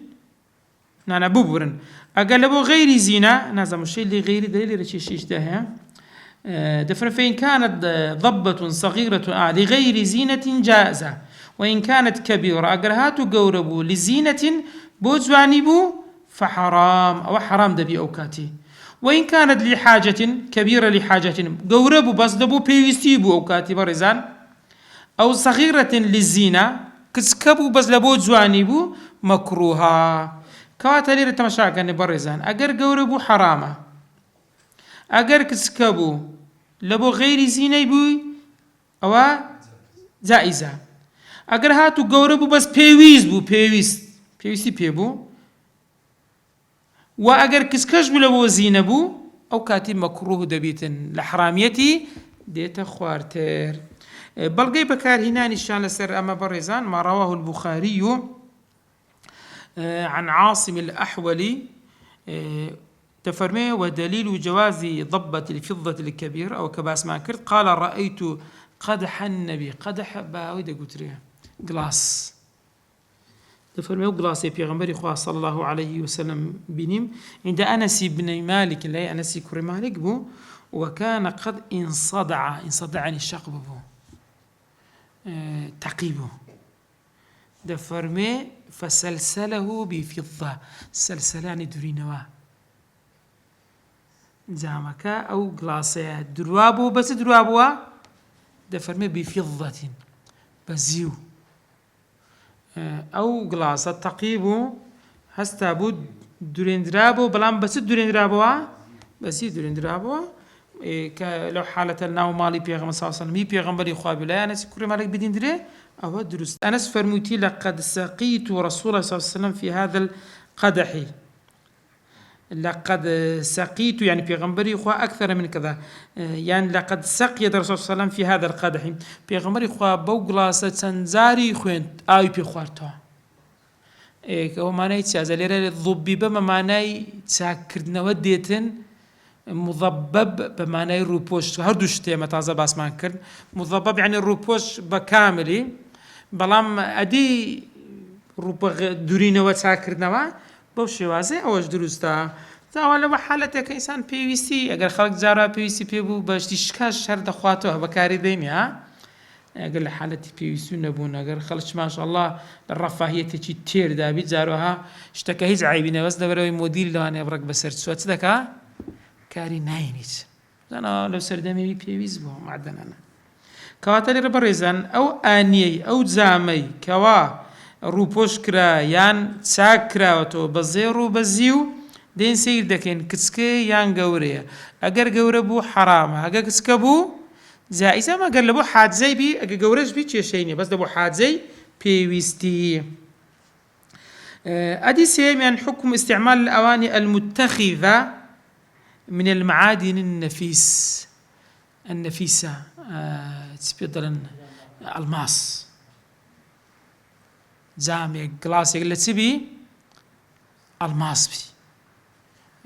Speaker 1: نانا بوبرن أقلبوا غير زينة نازم الشيء اللي غير دليل رشيش ده دفن فإن كانت ضبة صغيرة لغير زينة جائزة وإن كانت كبيرة أقرهات قوربوا لزينة بوجوانبو فحرام أو حرام دبي أوكاتي. وإن كانت لحاجة كبيرة لحاجة قوربوا بس دبو بيستيبو أوكاتي برزان أو صغيرة للزينة كسكبو بس لبو جواني بو مكروها كواتا ليرة تمشاكا برزان أجر قوربو حرامة أجر كسكبو لبو غير زينة بو أو جائزة أجر هاتو قوربو بس بيويستي بيبو وأجر كسكش بلبو زينة بو أو كاتب مكروه دبيتن لحراميتي ديتا خوارتر بلغي بكار هناني الشان لسر أما برزان ما رواه البخاري عن عاصم الأحولي تفرمي ودليل جواز ضبة الفضة الكبير أو كباس ما كرت قال رأيت قدح النبي قدح باويدا قتريه جلاس تفرمي وجلاس بيغمبري خواه صلى الله عليه وسلم بنيم عند أنس بن مالك اللي أنس كري مالك بو وكان قد انصدع عن الشقب بو تعقيبه دفرمي فسلسله بفضة سلسلة يعني درينوا زعمكا أو جلاسة دروابو بس دروابوا دفرمي بفضة بزيو أو جلاسة تقيبو هستابو دورين درابو بلان بس دورين درابوا بس دورين درابوا لو حالة الناو مالي بيغمبر صلى الله عليه وسلم بيغمبري خواب لا أنا سكري مالك بدين دري أو درست أنس فرموتي لقد سقيت رسول الله صلى الله عليه وسلم في هذا القدح لقد سقيت يعني بيغمبري خوا أكثر من كذا يعني لقد سقي الرسول صلى الله عليه وسلم في هذا القدح بيغمبري خوا بوغلاسة تنزاري خوين آي بيخوارتو هو معناه تشازلير الضبي بما معناه تساكرنا وديتن مضبب بمعنى الروبوش هردوش تيمة تازة باس ما كرد مضبب يعني الروبوش بكاملي بلام أدي روبا دورينا وتساكرنا بوشي وازي أوش دروستا تاولا بحالتك إنسان PVC أقل خلق جارة PVC بيبو باش تشكاش هرد أخواتوها بكاري ديني ها أقل حالتي PVC نبون أقل خلش ما شاء الله الرفاهية تجي تير دابي جاروها اشتكى هيز عيبين بس دبروي موديل لو أنا أبرك بسرت سوات ذكا كاري ناينيت أنا لو سردمي بيويز بو معدن أنا كواتالي ربرزان أو آنيي أو زامي كوا روبوش كرا يان تساكرا وتو بزيرو بزيو دين سير دكين كتسكي يان قوريا أجر قورة بو حرامة أجر كتسكبو زائزة ما قال لبو حاد زي بي أجر قورش بي تشيشيني بس دبو حاد زي بيويستي أدي سيم يعني حكم استعمال الأواني المتخذة من المعادن النفيسة تسبيضل الماس زامي جلاسي اللي تبي الماس بي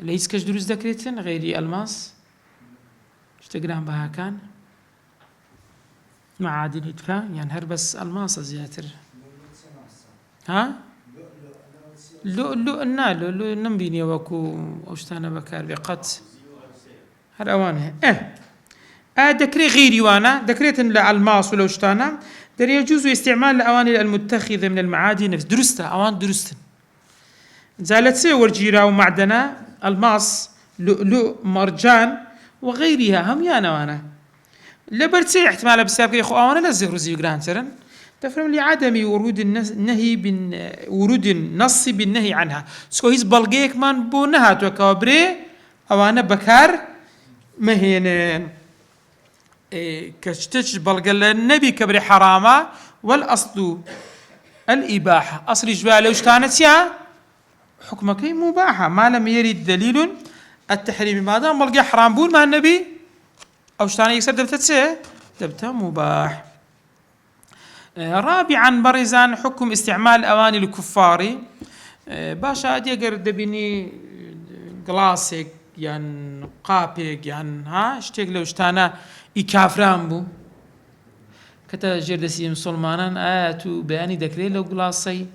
Speaker 1: ليس كش دروس ذكرتن غيري الماس اشتقران بها كان معادن يتكا يعني هر بس الماس زياتر ها لؤلؤ لؤلؤ نمبيني وكو أوشتانا بكار بقت هر أوانه دكري غيري وانا دكريتن لألماس ولو اشتانا در يجوز استعمال الأواني المتخذة من المعادن نفس درستا أوان درستن زالت سي ورجيرا ومعدنا الماس لؤلؤ مرجان وغيرها هم يانا وانا لبرتسي احتمال بسابق يخو أوانا لزهر زيو جرانترن تفهم لعدم ورود النهي ورود النص بالنهي عنها سكو هيز بلغيك من بو نهات وكابري أوانا بكار مهينين كشتش بلغل النبي كبري حرامة والأصل الإباحة أصل جوال وشتانت يا حكمك مباحة ما لم يرد دليل التحريم ما دام بلغي حرام بول مع النبي أو شتاني يكسر دبته مباح رابعا برزان حكم استعمال أواني الكفار باشا أدي أقر دبيني جلاسيك يعني قابيك يعني ها اشتيق لو اشتانا إكافران بو كتا جردسي مسلمانا آتو بياني دكري لو جلاسي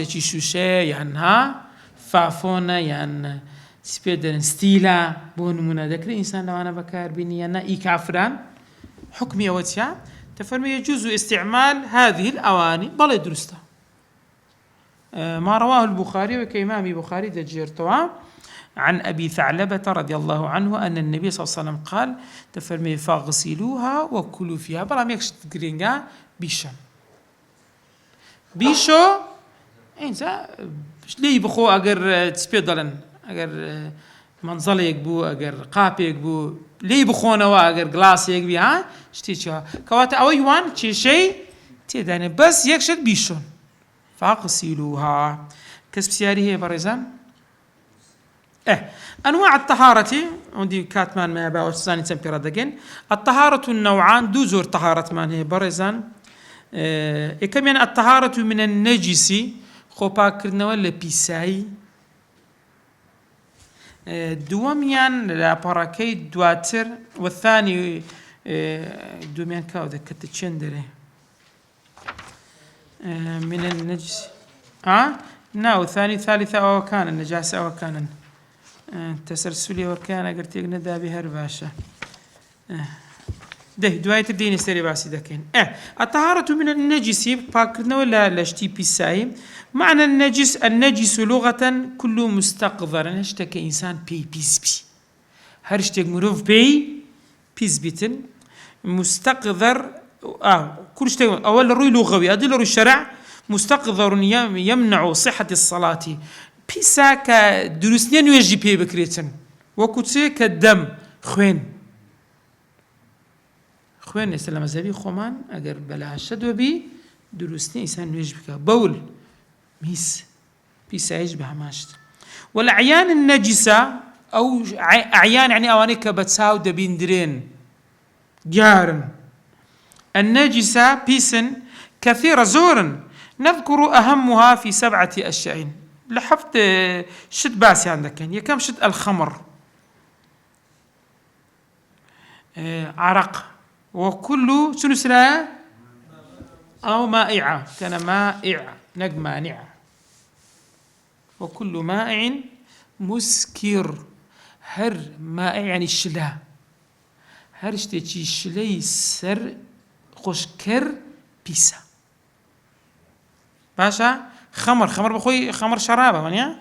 Speaker 1: چي شوشة يعني ها فافونا يعني سبيدرن ستيلا بو نمونا دكري إنسان لو أنا بكار بيني يعني إكافران حكمي أوتيا تفرمي يجوز استعمال هذه الأواني بلا درستا ما رواه البخاري وكإمام بخاري دجيرتوا عن أبي ثعلبة رضي الله عنه أن النبي صلى الله عليه وسلم قال تفرمي فاغسلوها وكلوا فيها برام يكشت جرينجا بيشم بيشو إنسا لي بخو أجر تسبيدلن أجر منزليك بو أجر قابيك بو لي بخونه وأجر جلاسيك بيها شتيشها كواتا أويوان شيء تداني بس يكشت بيشون فاغسلوها كسب سياري هي برزان أنواع الطهارة عندي كاتمان ما باوش ثاني تمبيرا دقين الطهارة النوعان دو زور طهارة مان هي برزان كمان الطهارة من النجس خوبا كرنا ولا بيساي دواميان لاباراكي دواتر والثاني دوميان كاو ذكرت تشندري من النجس ناو ثاني ثالثة أو كان النجاسة أو كان تسلسلي وكان قلت ندى بها الباشا ده دواية الدين سري باسي دكين الطهارة من النجس باكرنا ولا لاشتي بيساي معنى النجس لغة كل مستقذر هشتك إنسان بيس بي هرشتك مروف بيس بيتن مستقذر كل شيء أول روي لغوي أدل روي الشرع مستقذر يمنع صحة الصلاة بيسا كدروسنيا نوجي بي بكريتن وكتسي كالدم خوين إسلام زبي خومان أجر بلا شدو بي دروسنيا إنسان نوجي بك بول ميس بيسا يشبه ماشت والأعيان النجسة أو أعيان يعني أوانيك بتساو دبين درين جارن النجسة بيسن كثيرة زورا نذكر أهمها في 7 أشياء لحفت شد باسي عندك يعني كم شد الخمر عرق وكل سنسرة أو مائعة كان مائع مانع وكل مائع مسكر هر مائع يعني الشلا هر اشتيجي شلي سر خوشكر بيسا باشا خمر بخوي خمر شرابة ونيا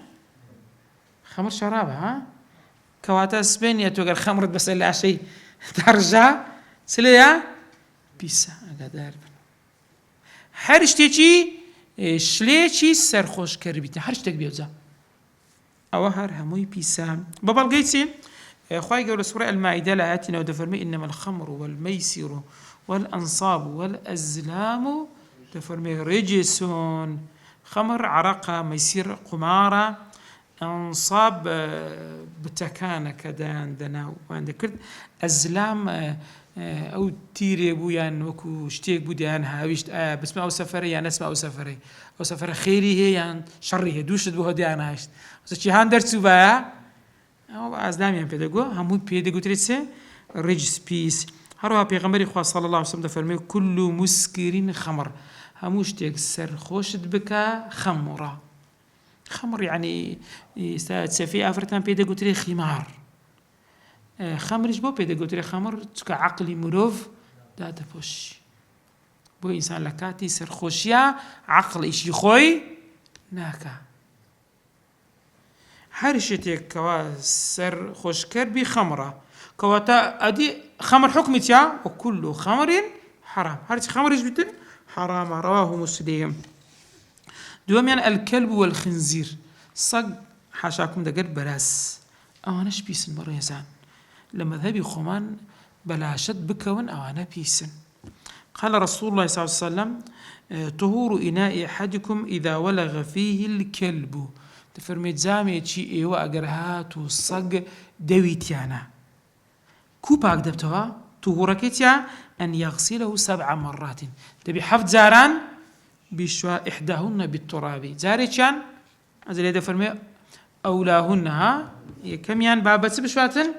Speaker 1: خمر شرابة ها كواتا اسبانيا توقع خمر بس اللي شيء ترجع سليا بيسا اقدر هر اشتيجي شليشي سر خوشكر بيتا هر اشتيك بيوزا او هر هموي بيسا بابا لقيتي خواهي قول سورة المائدة لآتنا ودفرمي إنما الخمر والميسر والأنصاب والأزلام دفرمي رجسون خمر عرقة ميسر قمارة أنصاب بتكانة كدان دنا وعند كرد أزلام أو تيري بويان وكو شتيك بوديان هاويشت بس ما أو سفري يعني اسمه أو سفر خيري هي يعني شري هي دوشت بوها ديان هاشت وسشي هاندر تسوبايا أو أزلاميان بيدقو همو بيدقو تريتسي رجس بيس هروها بيغمبري خواه صلى الله عليه وسلم دفرمي كل مسكرين خمر هموش تكسر خوشت بكا خمرة خمر يعني سفي أفرتان بيدقو تري خمار خمرش بو بيدقو تري خمر تكا عقلي مروف دا تفوش بو إنسان لكاتي سر خوشيا عقل إشي خوي ناكا هرشتك كوا سر خوشكر بي خمرة كواتا أدي خمر حكمتيا وكل خمر حرام هرش خمر جبتن حرام رواه مسلم دواميان الكلب والخنزير صق حاشاكم دقر بلاس أوانا بيسن مرة يزان لما ذهبي خمان بلاشت بكون أوانا بيسن قال رسول الله صلى الله عليه وسلم طهور إناء أحدكم إذا ولغ فيه الكلب تفرميت زامي تشي إيوا أقرهات وصق دويتيانا كوباك دبتوا طهوركتيا أن يغسله 7 مرات تبي حفظ زاران بشوا إحداهن بالتراب زاريتشان أزل يدا فرمي أولاهن ها كميان بابس بشواتن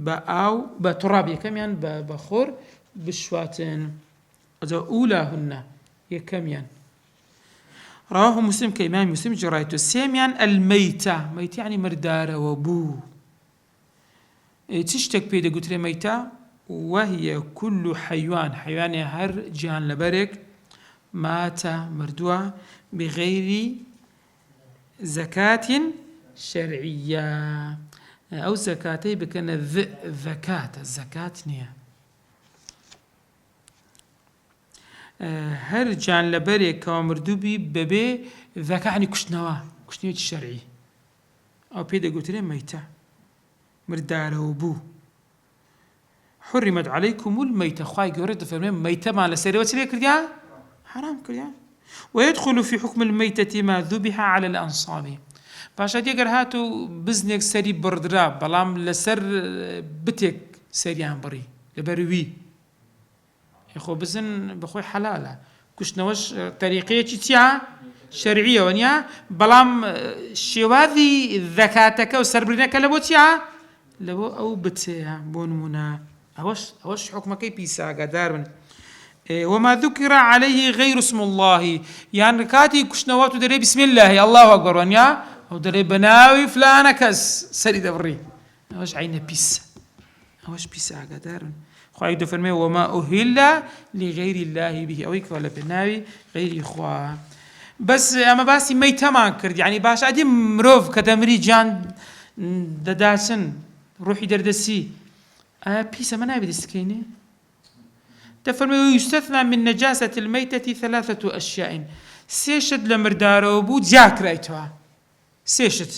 Speaker 1: أو بتراب كميان بخور بشواتن أزل أولاهن كميان رواه مسلم كإمام مسلم جرايته السيميان الميتة ميت يعني مردارة وبو تشتك بيدا قلت لي ميتة وهي كل حيوان هر جان لبرك مات مردوع بغير زكاة شرعية أو زكاتي بكن ذكاة الزكاة نية هر جان لبري كامردوبي ببي ذكاء يعني كشنوا الشرعي أو بيدا قلت لهم ميتة مردارة وبو حرمت عليكم الميتة خواي قرد فرمين ميتة ما لسيري وسيري كرديا حرام كرديا ويدخل في حكم الميتة ما ذبح على الأنصاب باشا ديگر هاتو بزنك سري بردرا بلام لسر بتك سريان بري لبروي يخو بزن بخوي حلالة كش نوش طريقية تيا شرعية ونيا بلام شواذي ذكاتك وسربرينك لبو تيا لبو أو بتيا بونمنا أوش حكمك بيسا قدار وما ذكر عليه غير اسم الله يعني كاتي كشنوات دري بسم الله الله أكبر ونيا أو دري بناوي فلانة كس سري دبري أوش عينه بيس أوش بيسا قدار خواهي دو فرمي وما أهل لغير الله به أويك ولا بناوي غير إخوة بس أما باسي ميتة ما كرد يعني باش عدي مروف كدمري جان دداسن روحي دردسي بيسا ما نابي دستكيني تفرمي ويستثنى من نجاسة الميتة 3 أشياء سيشد لمردارو بود زياك رأيتها سيشد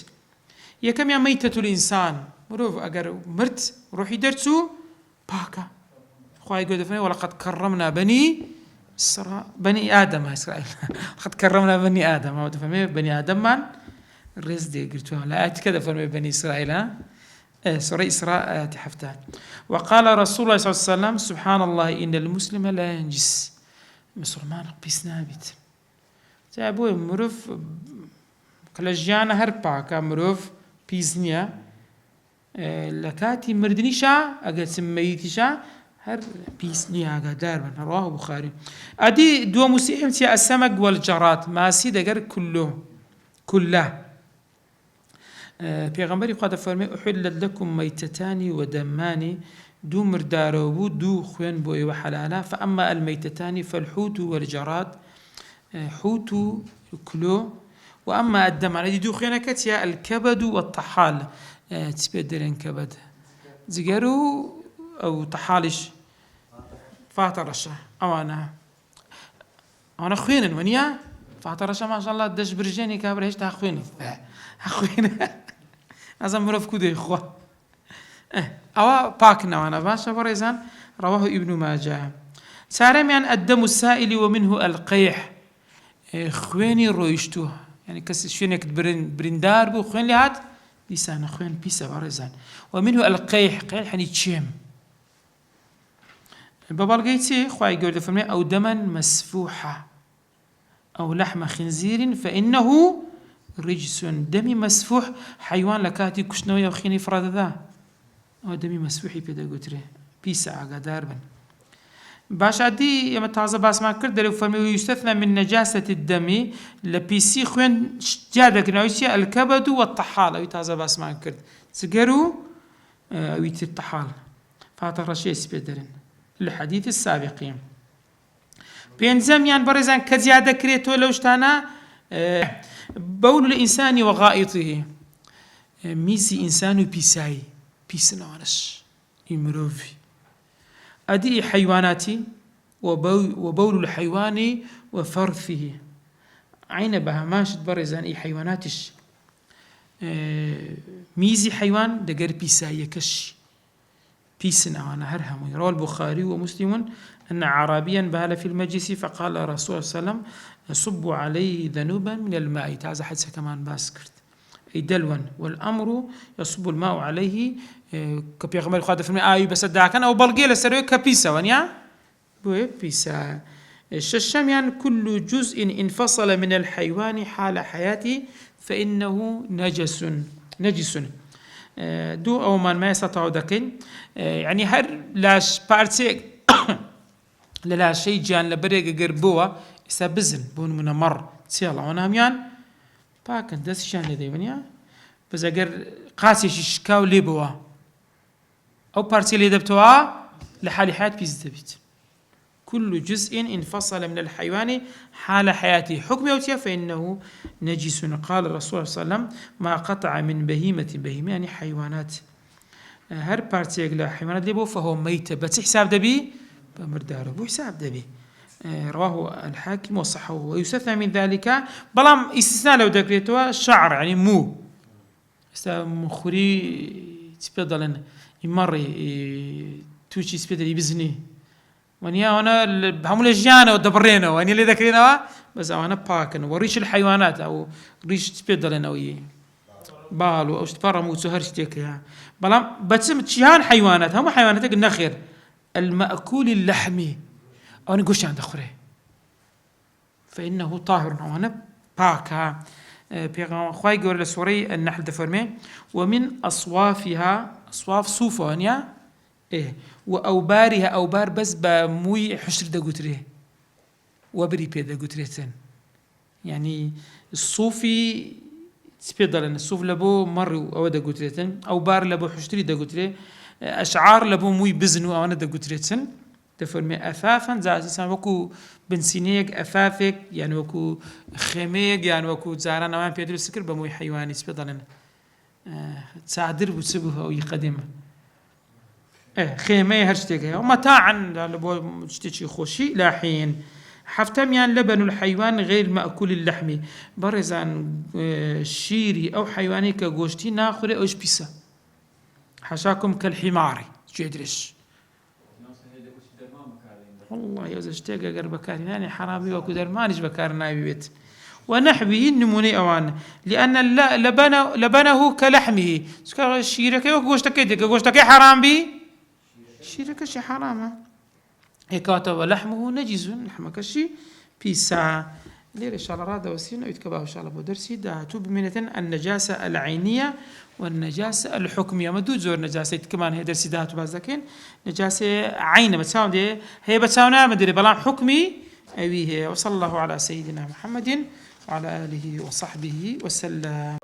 Speaker 1: يكم يا ميتة الإنسان مروف أقر مرت روحي درتو باكا خواهي قد فرمي ولقد كرمنا بني آدم إسرائيل لقد كرمنا بني آدم ما تفهمي بني آدم من الرز دي قلتوها لا كذا فرمي بني إسرائيل سورة إسراء تحفتان وقال رسول الله صلى الله عليه وسلم سبحان الله إن المسلم لا ينجس مسلمان بيسنا بيت تابوي مروف كلاجيانا هربا كمروف بيزنيا لكاتي مردنيشا أقل سميتيشا هر بيسنيا قدار من رواه بخاري أدي دو مسيحم تي السمك والجراد ما سيدا غير كله پیغمبری خدا فرمی احلت لكم ميتتان ودمان دو مردار و دو خوين بوي وحلالا فأما الميتتان فالحوت والجراد حوت كلو وأما الدم على دو خوين كتيا الكبد والطحال تبدلن كبد زجرو أو طحالش فاترشة أو أنا خوين ونيا فاترشة ما شاء الله دش برجاني كابر هيش تاخويني أزم مروف كده إخوة أو باكنا وأنا باشا بريزان رواه ابن ماجه سارم يعني الدم السائل ومنه القيح خويني رويشتو يعني كس شوينك برندار بو خوين لهات لسان خوين بيسا بريزان ومنه القيح قيح يعني تشيم ببالغيتي خواهي قول فمي أو دما مسفوحة أو لحم خنزير فإنه رجس دمي مسفوح حيوان لكاتي كشنوية وخيني فراد ذا أو دمي مسفوحي بيدا قتري بيسا قدار بن باش عدي يما تعزى باس ما كرد لو فرمي ويستثنى من نجاسة الدم لبيسي خوين جادك نويسي الكبد والطحال أو تعزى باس ما كرد سجروا ويتي الطحال فاتر شيء سبيدرن الحديث السابقين بينزم يعني برزان كزيادة كريتو لوشتانا بول الإنسان وغائطه ميزي إنسان بيساي بيسنوانش يمروفي أدي حيواناتي وبول الحيوان وفرثه عين بها ماشت برزان إي حيواناتش ميزي حيوان دقر بيساي يكش بيسنوان هرهم رواه البخاري ومسلم أن عربيا بال في المجلس فقال الرسول صلى الله عليه وسلم صبوا عليه ذنوبا من الماء تعز حدث كمان باسكرت أي دلوا والأمر يصب الماء عليه كبيغمر خاطر في الماء بس داكن أو بلقي لسروي كبيسا ونيا بوي بيسا الششم يعني كل جزء انفصل من الحيوان حال حياته فإنه نجس دو أو من ما يستطيع دكين يعني هر لاش بارتي لا شيء جان لبريق قربوه إسا بزن بون من مر سيلا وناميان باكن دس شان لدي ونيا بس أجر قاسي شكاو ليبوا أو بارتي اللي دبتوها لحالي حياة بيز دبيت كل جزء انفصل من الحيوان حال حياته حكم أوتيا فإنه نجس. قال الرسول صلى الله عليه وسلم ما قطع من بهيمة يعني حيوانات هر بارتيك لا حيوانات لبو فهو ميت بس حساب دبي بمرداره بو حساب دبي. رواه الحاكم وصححه. ويستثنى من ذلك بلام استثناء لو ذكرته الشعر يعني مو مخوري تبدلن يمري توشي سبيدري بزني ونيا أنا بحمل الجانة ودبرينا واني اللي ذكرنا بس أنا باكن وريش الحيوانات أو ريش سبيدلن أو بالو أو شتفرم وتهرشتك يا بلام بتسم تشيهان حيوانات هم حيواناتك النخير المأكول اللحمي أو نقولش عند أخره فإنه طاهر وأنا باكا بيغام خواي قول لسوري النحل دفرمي ومن أصوافها أصواف صوفانيا إيه وأوبارها أوبار بس بموي حشر دقوتريه وبري بيدا قوتريتن يعني الصوفي سبيدلن الصوف لبو مرو أو دقوتريتن أوبار لبو حشري دقوتريه أشعار لبو موي بزنو أو أنا دقوتريتن دفرمي أثافا زاسا وكو بنسينيك أثافك يعني وكو خيميك يعني وكو زاران أوان بيدرو السكر بموي حيواني سبيدلن تساعدر بسبوها أو يقدمها خيمة هرشتكها ومتاعا لبو تشتكي خوشي لا حين حفتميان لبن الحيوان غير مأكول اللحم برزان شيري أو حيواني كغوشتي ناخري أوش بيسا حشاكم كالحماري جيدرش والله يا زشتاقة قرب كارناني حرامي وكو درمانش بكارنا ببيت ونحوه النموني أوان لأن لبنه كلحمه شيرك غوشتك حرام بي شيرك شي حرامه هيك ولحمه نجس لحمك شي بيسا لير إن شاء الله راد وسينا يتكباه إن شاء الله بدرسي دا تبمنة النجاسة العينية والنجاسة الحكمية مدود زور نجاسة كمان هي درسي دا تبازكين نجاسة عينة بتساوم دي هي بتساونا مدري بلان حكمي أبيه. وصلى الله على سيدنا محمد وعلى آله وصحبه وسلم.